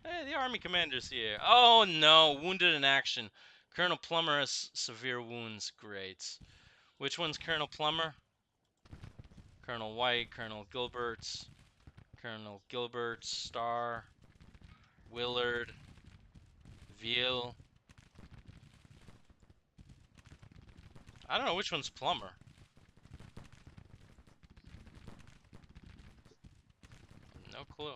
Hey, the army commander's here. Oh no, wounded in action. Colonel Plummer has severe wounds. Great. Which one's Colonel Plummer? Colonel White, Colonel Gilberts, Starr, Willard, Veal. I don't know which one's Plummer. No clue.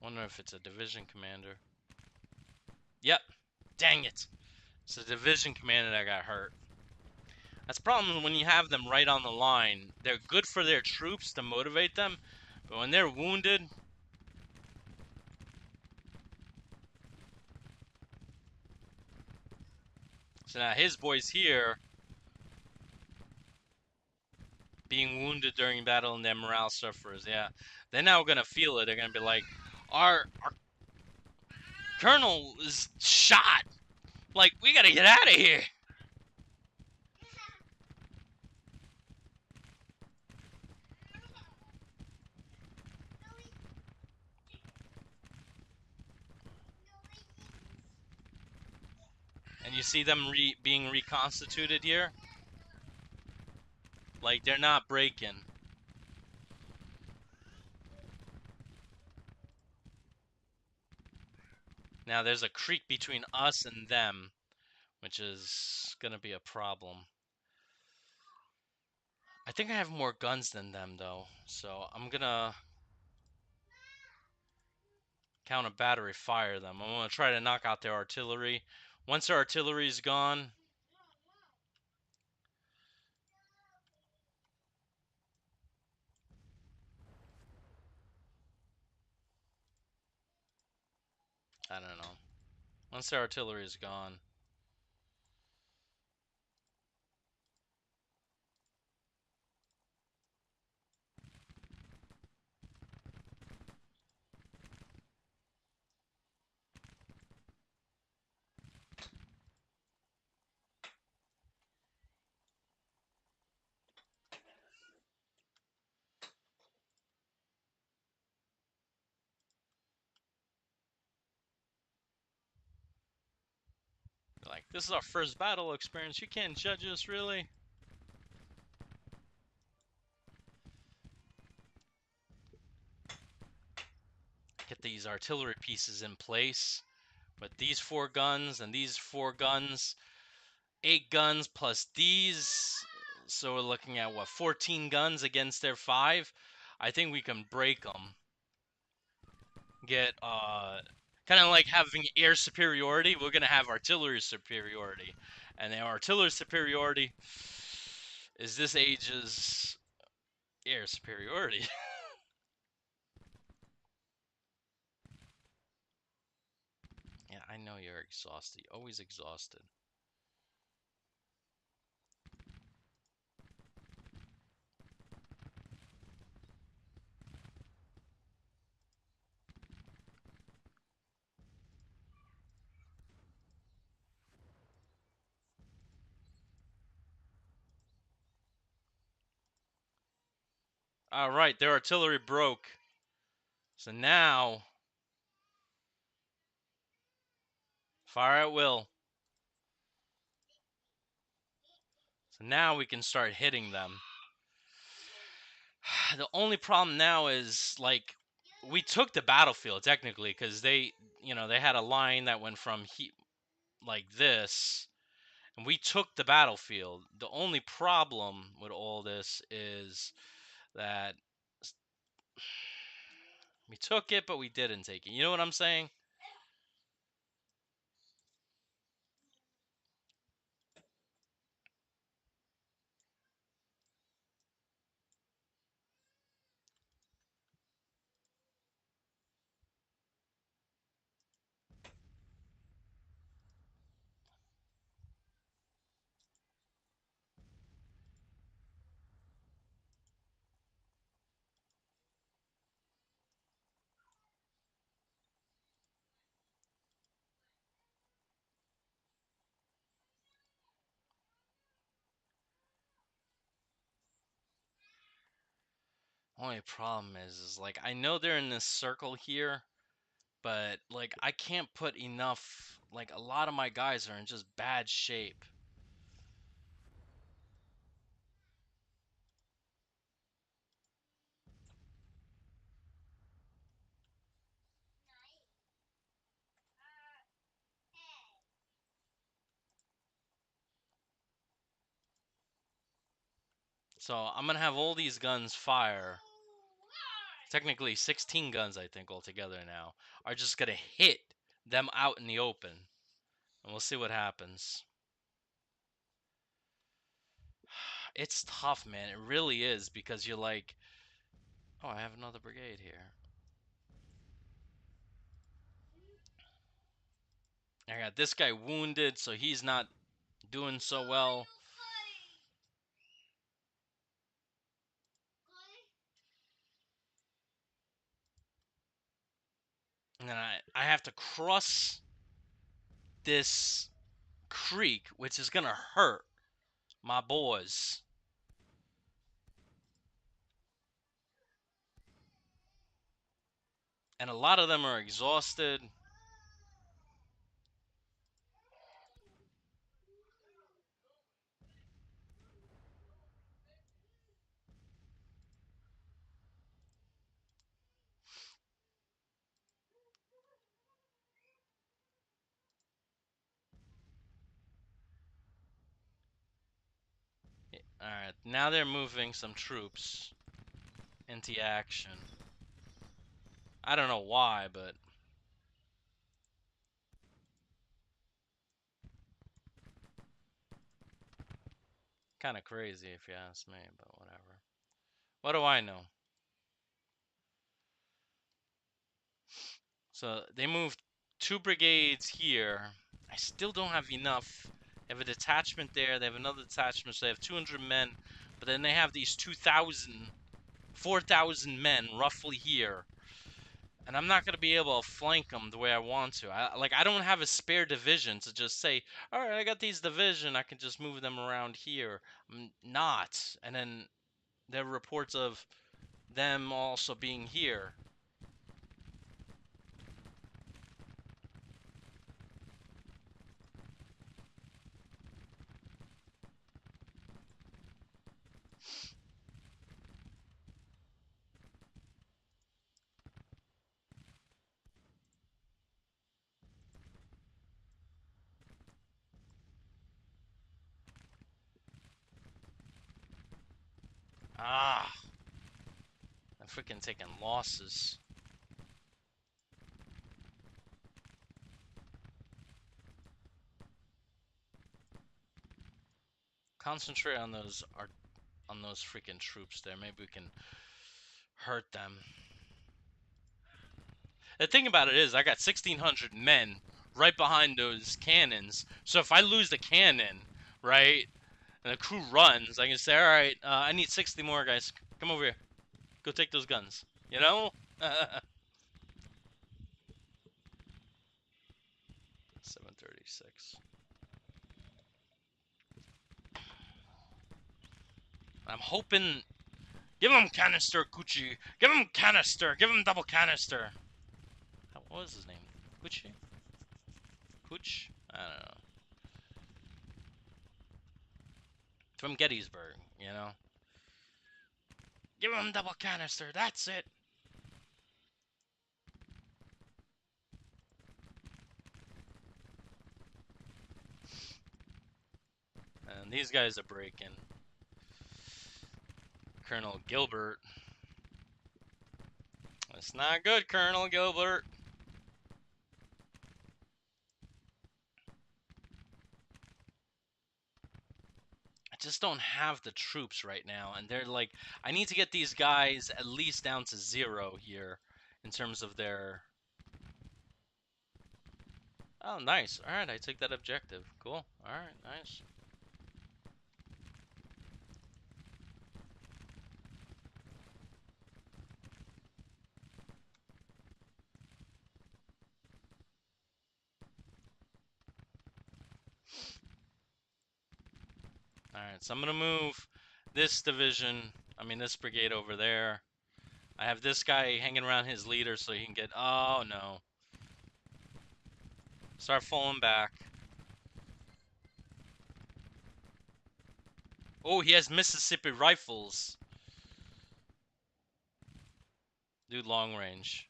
Wonder if it's a division commander. Yep. Dang it. It's a division commander that got hurt. That's the problem when you have them right on the line. They're good for their troops to motivate them, but when they're wounded... So now his boys here, being wounded during battle and their morale suffers, yeah. They're now gonna feel it. They're gonna be like, our colonel is shot! Like, we gotta get out of here! And you see them being reconstituted here? Like, they're not breaking. Now, there's a creek between us and them, which is gonna be a problem. I think I have more guns than them, though, so I'm gonna counter battery fire them. I'm gonna try to knock out their artillery. Once their artillery's gone, I don't know. Once their artillery is gone. Like, this is our first battle experience. You can't judge us, really. Get these artillery pieces in place. With these 4 guns and these 4 guns, 8 guns plus these. So we're looking at, what, 14 guns against their 5? I think we can break them. Get, kind of like having air superiority. We're going to have artillery superiority. And the artillery superiority is this age's air superiority. Yeah, I know you're exhausted. You're always exhausted. Alright, their artillery broke. So now, fire at will. So now we can start hitting them. The only problem now is, like, we took the battlefield, technically, because they, they had a line that went from like this, and we took the battlefield. The only problem with all this is that we took it, but we didn't take it. You know what I'm saying? Only problem is like, I know they're in this circle here, but like, I can't put enough. Like, a lot of my guys are in just bad shape. So I'm gonna have all these guns fire. Technically 16 guns, I think, altogether now, are just gonna hit them out in the open. And we'll see what happens. It's tough, man. It really is, because you're like, oh, I have another brigade here. I got this guy wounded, so he's not doing so well. And then I have to cross this creek, which is gonna hurt my boys. And a lot of them are exhausted. Alright, now they're moving some troops into action. I don't know why, but... kind of crazy if you ask me, but whatever. What do I know? So they moved 2 brigades here. I still don't have enough. They have a detachment there. They have another detachment. So they have 200 men. But then they have these 2,000, 4,000 men roughly here. And I'm not going to be able to flank them the way I want to. I don't have a spare division to just say, all right, I got these division. I can just move them around here. I'm not. And then there are reports of them also being here. Ah, I'm freaking taking losses. Concentrate on those freaking troops there. Maybe we can hurt them. The thing about it is, I got 1,600 men right behind those cannons. So if I lose the cannon, right, and the crew runs, I can say, all right, I need 60 more guys. Come over here. Go take those guns. You know? 736. I'm hoping... give him canister, Gucci. Give him canister. Give him double canister. What was his name? Gucci? Cooch? I don't know. From Gettysburg, you know? Give him double canister. That's it. And these guys are breaking. Colonel Gilbert. That's not good, Colonel Gilbert. I just don't have the troops right now. And they're like, I need to get these guys at least down to 0 here in terms of their... oh, nice. Alright, I took that objective. Cool. Alright, nice. Alright, so I'm gonna move this division, this brigade over there. I have this guy hanging around his leader so he can get... oh, no. Start falling back. Oh, he has Mississippi rifles. Dude, long range.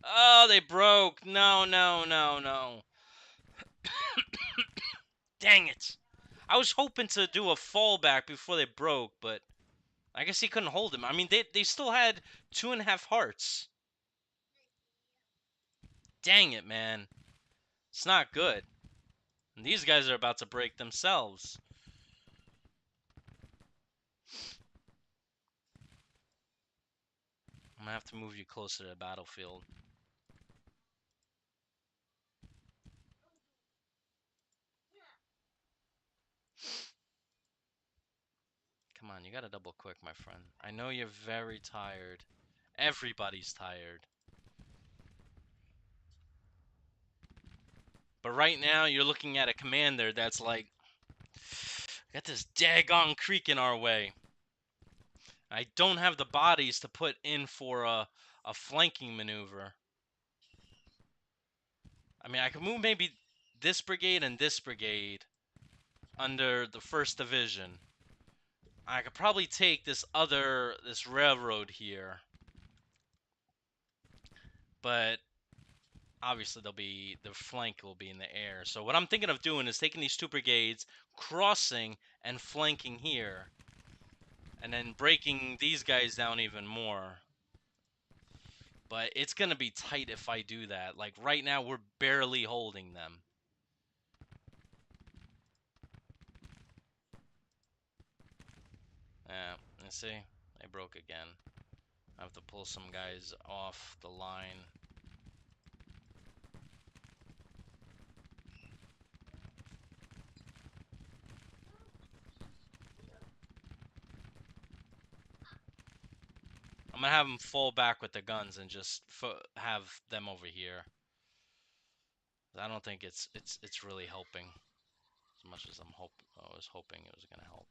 Oh, they broke. No, no, no, no. Dang it. I was hoping to do a fallback before they broke, but I guess he couldn't hold him. They still had 2.5 hearts. Dang it, man. It's not good. And these guys are about to break themselves. I'm gonna have to move you closer to the battlefield. Come on, you gotta double quick, my friend. I know you're very tired. Everybody's tired. But right now, you're looking at a commander that's like, got this daggone creek in our way. I don't have the bodies to put in for a flanking maneuver. I could move maybe this brigade and this brigade under the 1st Division. I could probably take this railroad here. But obviously the flank will be in the air. So what I'm thinking of doing is taking these 2 brigades, crossing and flanking here, and then breaking these guys down even more. But it's gonna be tight if I do that. Like right now, we're barely holding them. Yeah, you see, they broke again. I have to pull some guys off the line. I'm gonna have them fall back with the guns and just have them over here. I don't think it's really helping as much as I was hoping it was gonna help.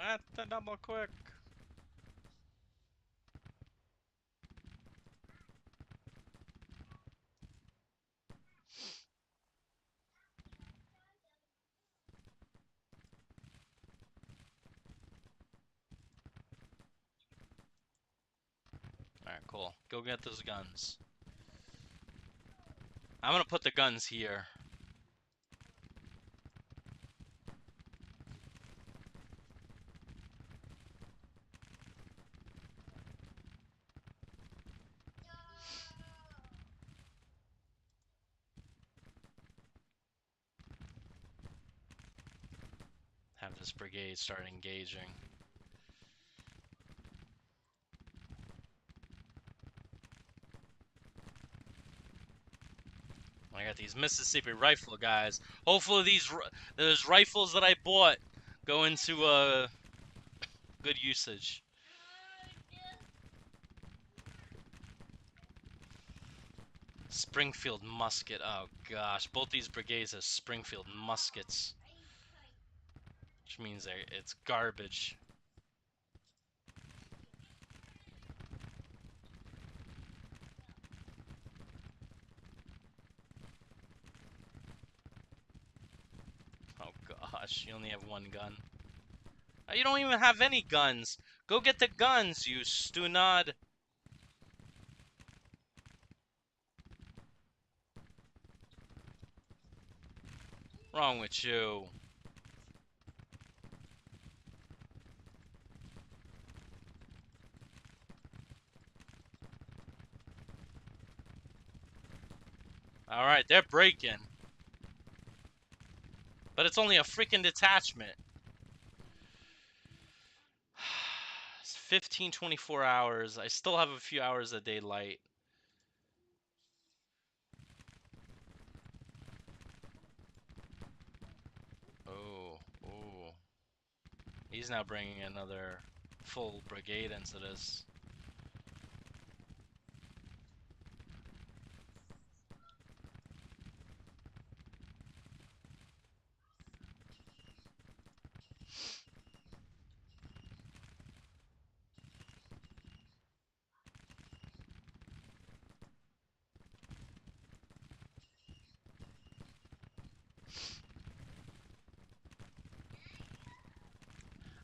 At the double quick. Alright, cool. Go get those guns. I'm gonna put the guns here. Have this brigade start engaging. I got these Mississippi rifle guys. Hopefully those rifles that I bought go into good usage. Springfield musket. Oh gosh, both these brigades have Springfield muskets, which means it's garbage. Oh gosh, you only have one gun. You don't even have any guns. Go get the guns, you stunod. Wrong with you? Alright, they're breaking. But it's only a freaking detachment. It's 15, 24 hours. I still have a few hours of daylight. Oh, oh. He's now bringing another full brigade into this.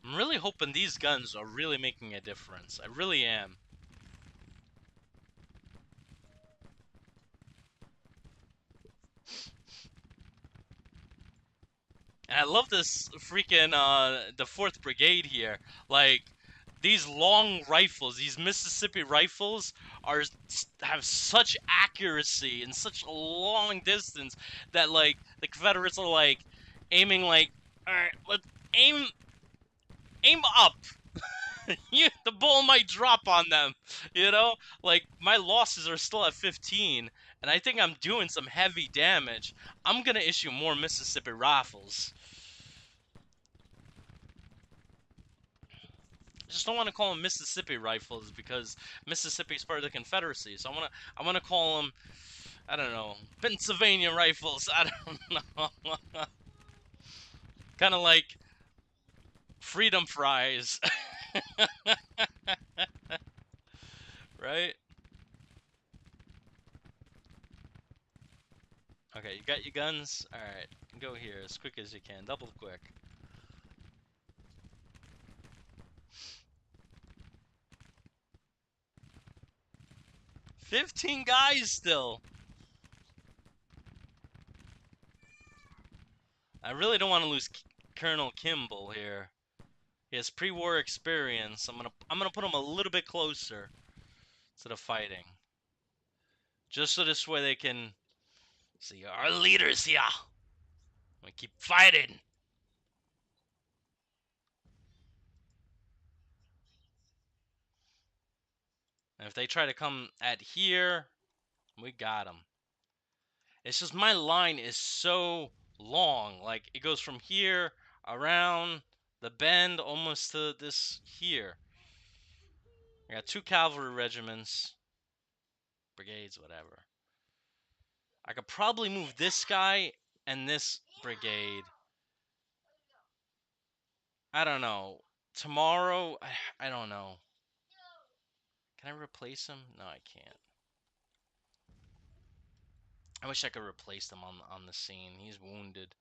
I'm really hoping these guns are really making a difference. I really am. And I love this freaking the 4th Brigade here. Like these long rifles, these Mississippi rifles have such accuracy and such a long distance that like the Confederates are like aiming like, all right, let's aim up. The ball might drop on them, you know? Like, my losses are still at 15, and I think I'm doing some heavy damage. I'm gonna issue more Mississippi rifles. I just don't want to call them Mississippi rifles because Mississippi is part of the Confederacy. So I wanna call them, I don't know, Pennsylvania rifles. I don't know. Kind of like freedom fries. Right? Okay, you got your guns? Alright, go here as quick as you can. Double quick. "15 guys still!" I really don't want to lose Colonel Kimball here. He has pre-war experience. I'm gonna put him a little bit closer to the fighting. Just so this way they can see our leaders here. We keep fighting. And if they try to come at here, we got them. It's just my line is so long. Like, it goes from here, around the bend, almost to this here. I got 2 cavalry regiments. Brigades, whatever. I could probably move this guy and this brigade. I don't know. Tomorrow, I don't know. Can I replace him? No, I can't. I wish I could replace him on the scene. He's wounded.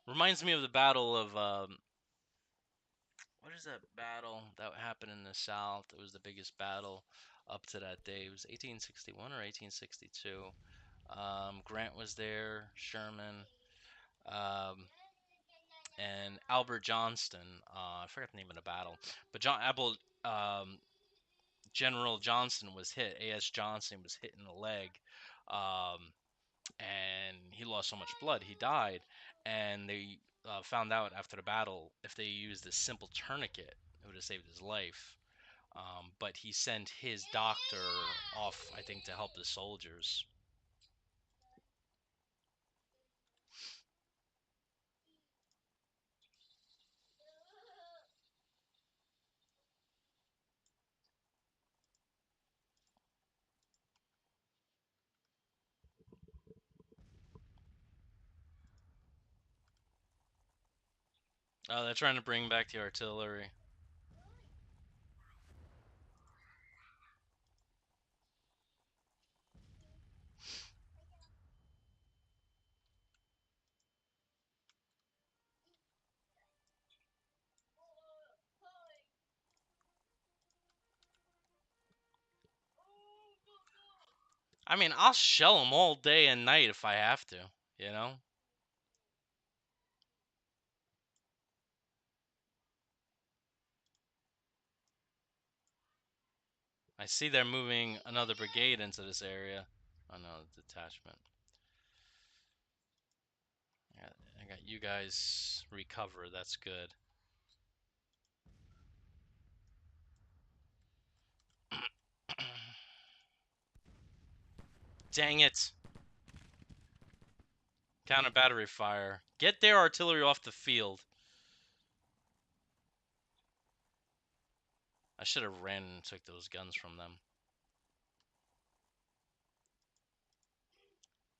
Reminds me of the battle of what is that battle that happened in the South? It was the biggest battle up to that day. It was 1861 or 1862. Grant was there, Sherman, um, and Albert Johnston. I forgot the name of the battle, but General Johnston was hit. A.S. Johnston was hit in the leg, um, and he lost so much blood, he died. And they found out after the battle if they used this simple tourniquet, it would have saved his life. But he sent his doctor off, I think, to help the soldiers. They're trying to bring back the artillery. I mean, I'll shell them all day and night if I have to, you know? I see they're moving another brigade into this area. Oh no, detachment. I got you guys recover. That's good. Dang it. Counter battery fire. Get their artillery off the field. I should have ran and took those guns from them.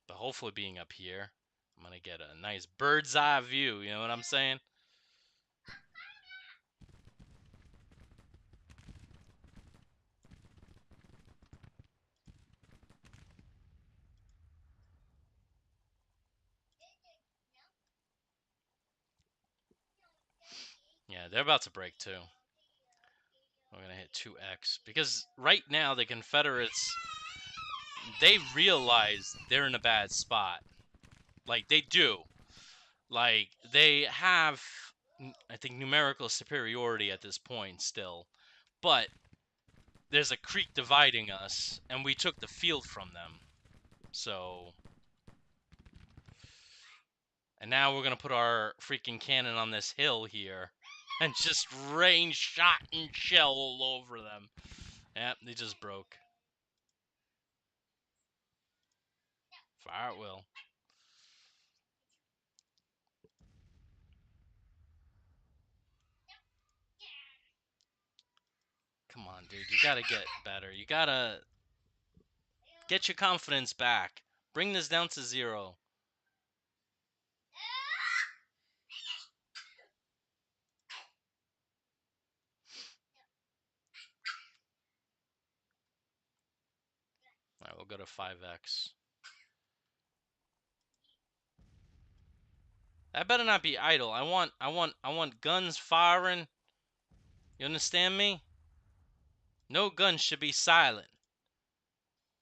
But hopefully being up here, I'm going to get a nice bird's eye view. You know what I'm saying? Yeah, they're about to break too. We're going to hit 2x. Because right now, the Confederates, they realize they're in a bad spot. Like, they do. Like, they have, I think, numerical superiority at this point still. But there's a creek dividing us, and we took the field from them. So... And now we're going to put our freaking cannon on this hill here. And just rain shot and shell all over them. Yep, they just broke. Fire at will. Come on, dude. You gotta get better. You gotta get your confidence back. Bring this down to 0. Alright, We'll go to 5x. That better not be idle. I want guns firing. You understand me? No gun should be silent.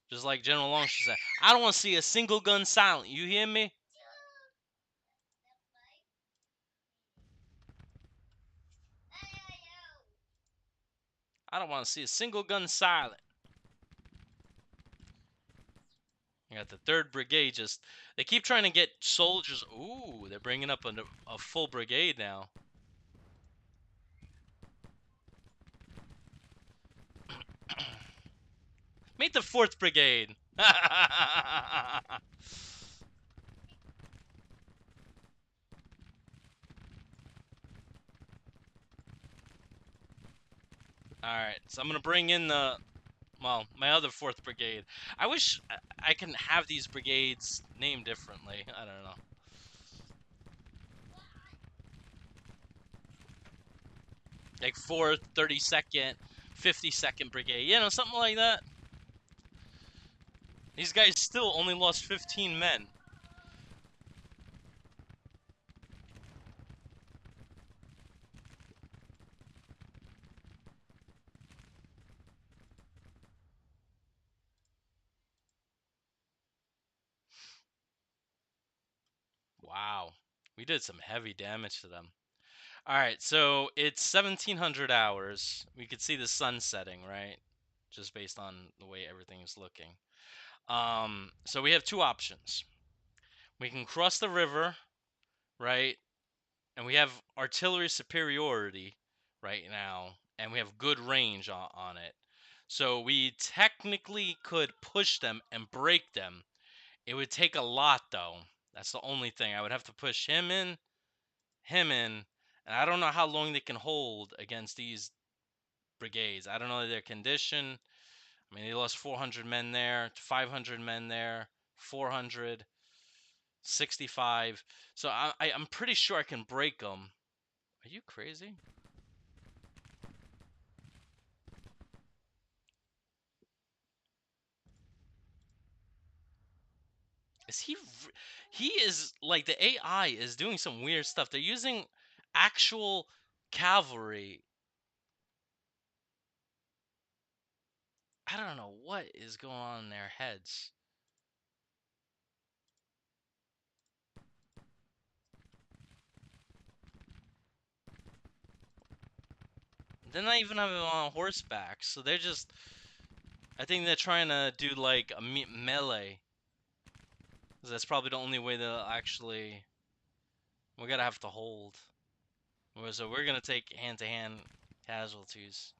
Just like General Longstreet said. I don't want to see a single gun silent. You hear me? I don't want to see a single gun silent. You got the 3rd Brigade just... They keep trying to get soldiers... Ooh, they're bringing up a full brigade now. Meet the 4th Brigade. Alright, so I'm going to bring in the... Well, my other 4th Brigade. I wish I can have these brigades named differently. I don't know. Like 4th, 32nd, 52nd Brigade. You know, something like that. These guys still only lost 15 men. Wow. We did some heavy damage to them. Alright, so it's 1700 hours. We could see the sun setting, right? Just based on the way everything is looking. So we have 2 options. We can cross the river, right? And we have artillery superiority right now, and we have good range on it. So we technically could push them and break them. It would take a lot, though. That's the only thing. I would have to push him in, and I don't know how long they can hold against these brigades. I don't know their condition. I mean, they lost 400 men there, 500 men there, 400, 65. So I'm pretty sure I can break them. Are you crazy? Is he is like the AI is doing some weird stuff. They're using actual cavalry. I don't know what is going on in their heads. They're not even having on horseback, so they're just... I think they're trying to do like a melee. 'Cause that's probably the only way they'll actually... We're gonna have to hold. So we're gonna take hand-to-hand casualties.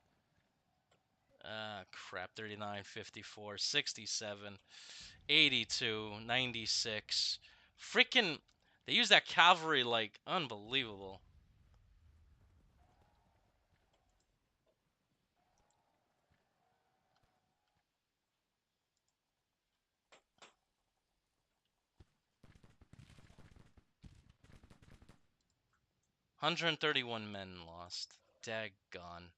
Crap. 39, 54, 67, 82, 96. Freaking... They use that cavalry like unbelievable. $131 men lost. Daggone.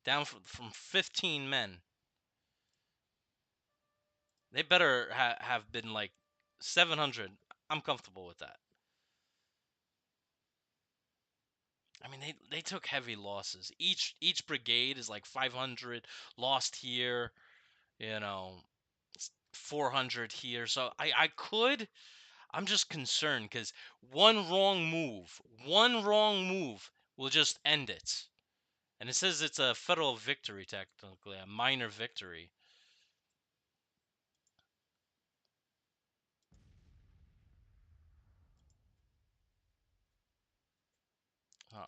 Down from 15 men. They better have been like 700. I'm comfortable with that. I mean, they took heavy losses. Each brigade is like 500 lost here, you know, 400 here. So I'm just concerned because one wrong move will just end it. And it says it's a federal victory, technically, a minor victory.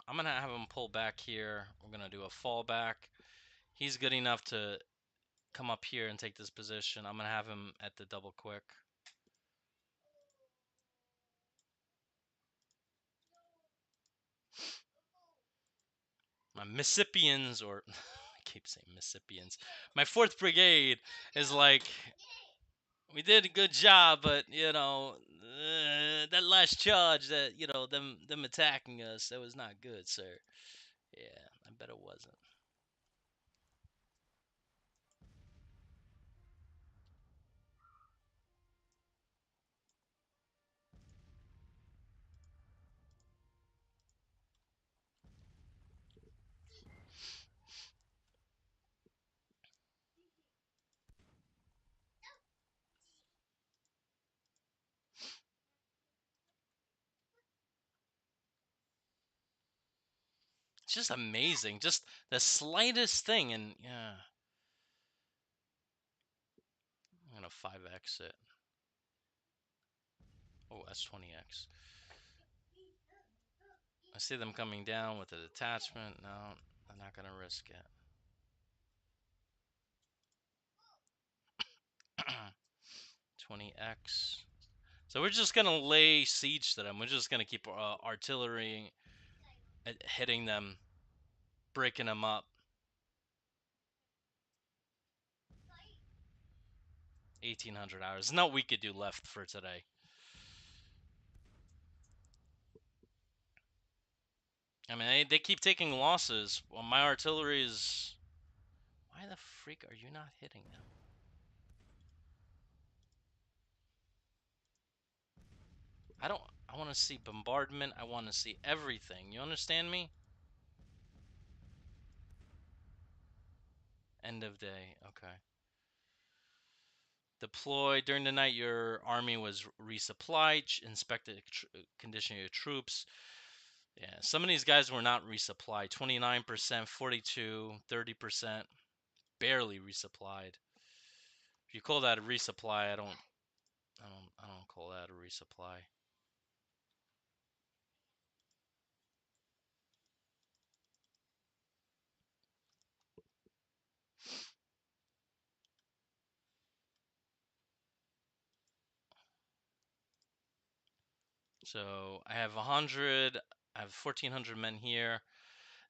I'm going to have him pull back here. We're going to do a fallback. He's good enough to come up here and take this position. I'm going to have him at the double quick. My Mississippians, or I keep saying Mississippians. My 4th Brigade is like, we did a good job, but you know, that last charge, that them attacking us, that was not good, sir. Yeah, I bet it wasn't. It's just amazing. Just the slightest thing, and yeah. I'm gonna 5x it. Oh, that's 20x. I see them coming down with the detachment. No, I'm not gonna risk it. 20x. So we're just gonna lay siege to them. We're just gonna keep artillery hitting them, breaking them up. 1800 hours. Not we could do left for today. I mean, they keep taking losses. Well, my artillery is... Why the freak are you not hitting them? I want to see bombardment. I want to see everything. You understand me? End of day. Okay. Deploy. During the night, your army was resupplied. Inspect the condition of your troops. Yeah, some of these guys were not resupplied. 29%, 42, 30%. Barely resupplied. If you call that a resupply, I don't call that a resupply. So I have 100, I have 1,400 men here.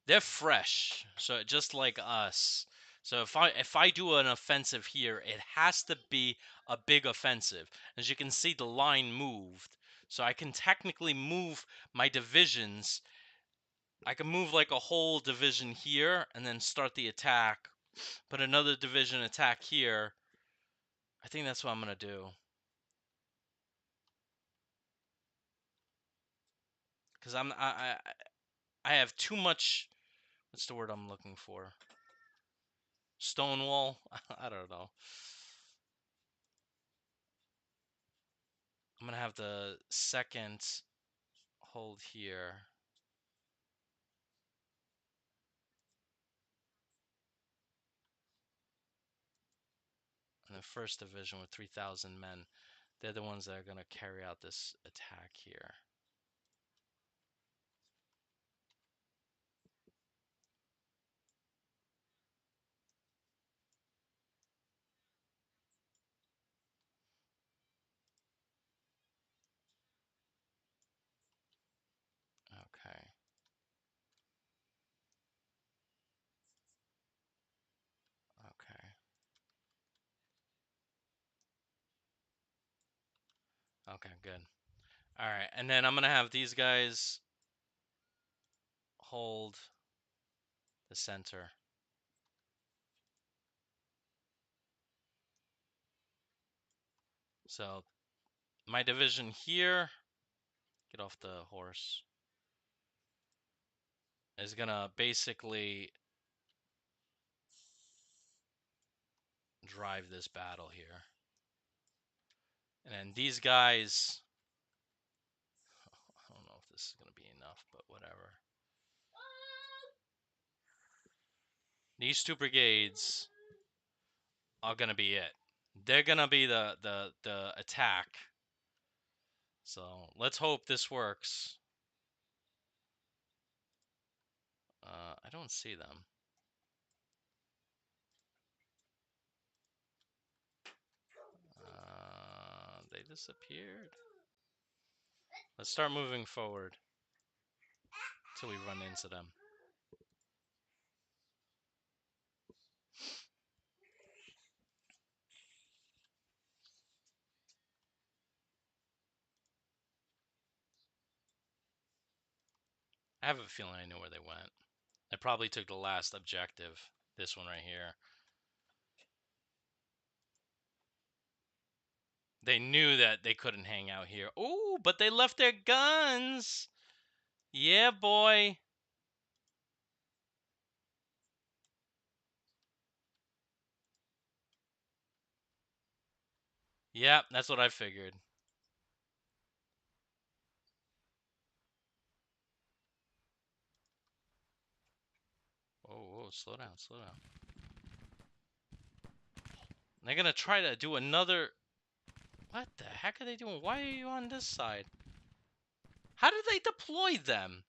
They're fresh, so just like us. So if I do an offensive here, it has to be a big offensive. As you can see, the line moved. So I can technically move my divisions. I can move like a whole division here and then start the attack. Put another division attack here. I think that's what I'm gonna do. Because I have too much. What's the word I'm looking for? Stonewall. I don't know. I'm gonna have the second hold here. And the first division with 3,000 men. They're the ones that are gonna carry out this attack here. Okay. Okay. Okay, good. Alright, and then I'm gonna have these guys hold the center. So my division here, get off the horse, is gonna basically drive this battle here. And then these guys, I don't know if this is gonna be enough, but whatever. These two brigades are gonna be it. They're gonna be the attack. So let's hope this works. I don't see them. They disappeared. Let's start moving forward till we run into them. I have a feeling I know where they went. They probably took the last objective. This one right here. They knew that they couldn't hang out here. Oh, but they left their guns. Yeah, boy. Yeah, that's what I figured. Whoa, slow down, slow down. They're gonna try to do another... What the heck are they doing? Why are you on this side? How did they deploy them?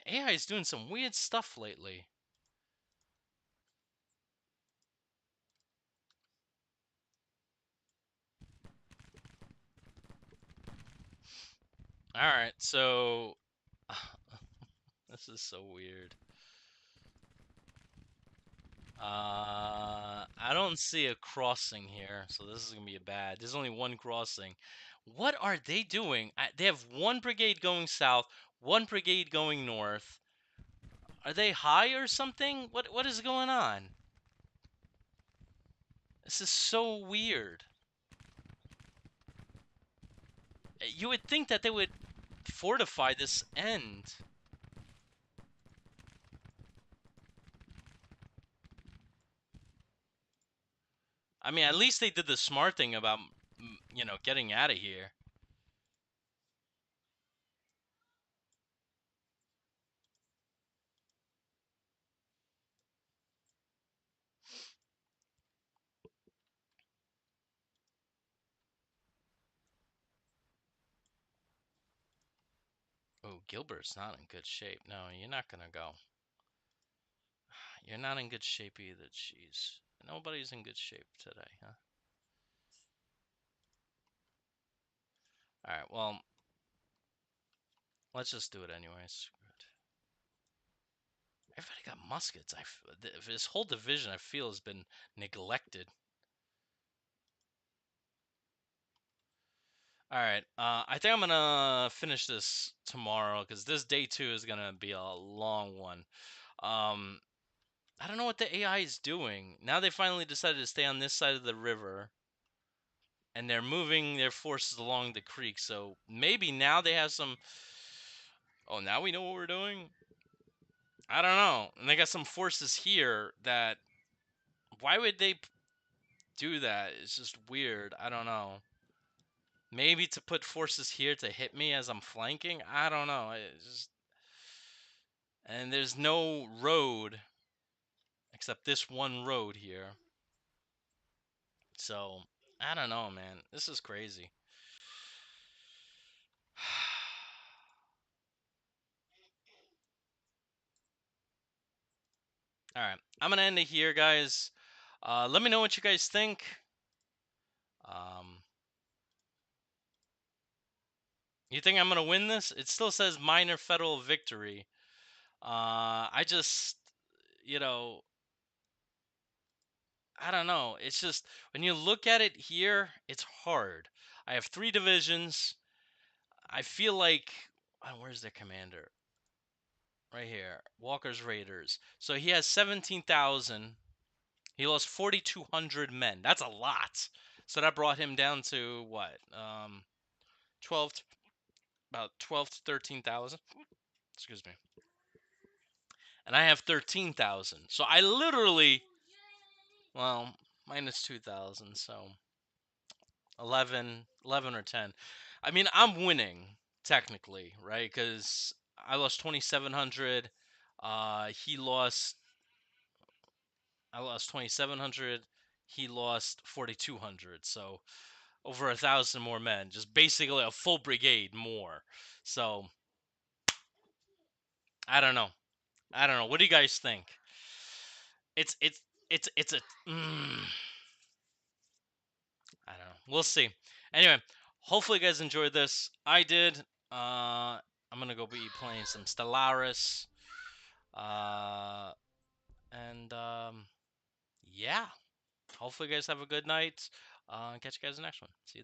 AI is doing some weird stuff lately. Alright, so... This is so weird. I don't see a crossing here, so this is gonna be bad. There's only one crossing. What are they doing? They have one brigade going south, one brigade going north. Are they high or something? What is going on? This is so weird. You would think that they would fortify this end. I mean, at least they did the smart thing about, you know, getting out of here. Oh, Gilbert's not in good shape. No, you're not gonna go. You're not in good shape either, jeez. Nobody's in good shape today, huh? Alright, well, let's just do it anyways. Everybody got muskets. This whole division, I feel, has been neglected. Alright, I think I'm gonna finish this tomorrow, because this day 2 is gonna be a long one. I don't know what the AI is doing. Now they finally decided to stay on this side of the river. And they're moving their forces along the creek, so maybe now they have some... Oh, now we know what we're doing? I don't know. And they got some forces here that... Why would they do that? It's just weird. I don't know. Maybe to put forces here to hit me as I'm flanking? I don't know. It's just... And there's no road except this one road here. So, I don't know, man. This is crazy. Alright, I'm gonna end it here, guys. Let me know what you guys think. You think I'm gonna win this? It still says minor federal victory. I just, you know, I don't know. It's just, when you look at it here, it's hard. I have 3 divisions. I feel like... where's their commander? Right here. Walker's Raiders. So he has 17,000. He lost 4,200 men. That's a lot. So that brought him down to what? 12, about 12 to 13,000. Excuse me. And I have 13,000. So I literally, well, minus 2,000, so 11 or 10. I mean, I'm winning technically, right? Cuz I lost 2,700. He lost... I lost 2,700. He lost 4,200. So over 1,000 more men, just basically a full brigade more. So I don't know. I don't know. What do you guys think? It's it's it's a I don't know. We'll see. Anyway, hopefully you guys enjoyed this. I did. I'm gonna go be playing some Stellaris. Uh, and yeah. Hopefully you guys have a good night. Catch you guys in the next one. See you then.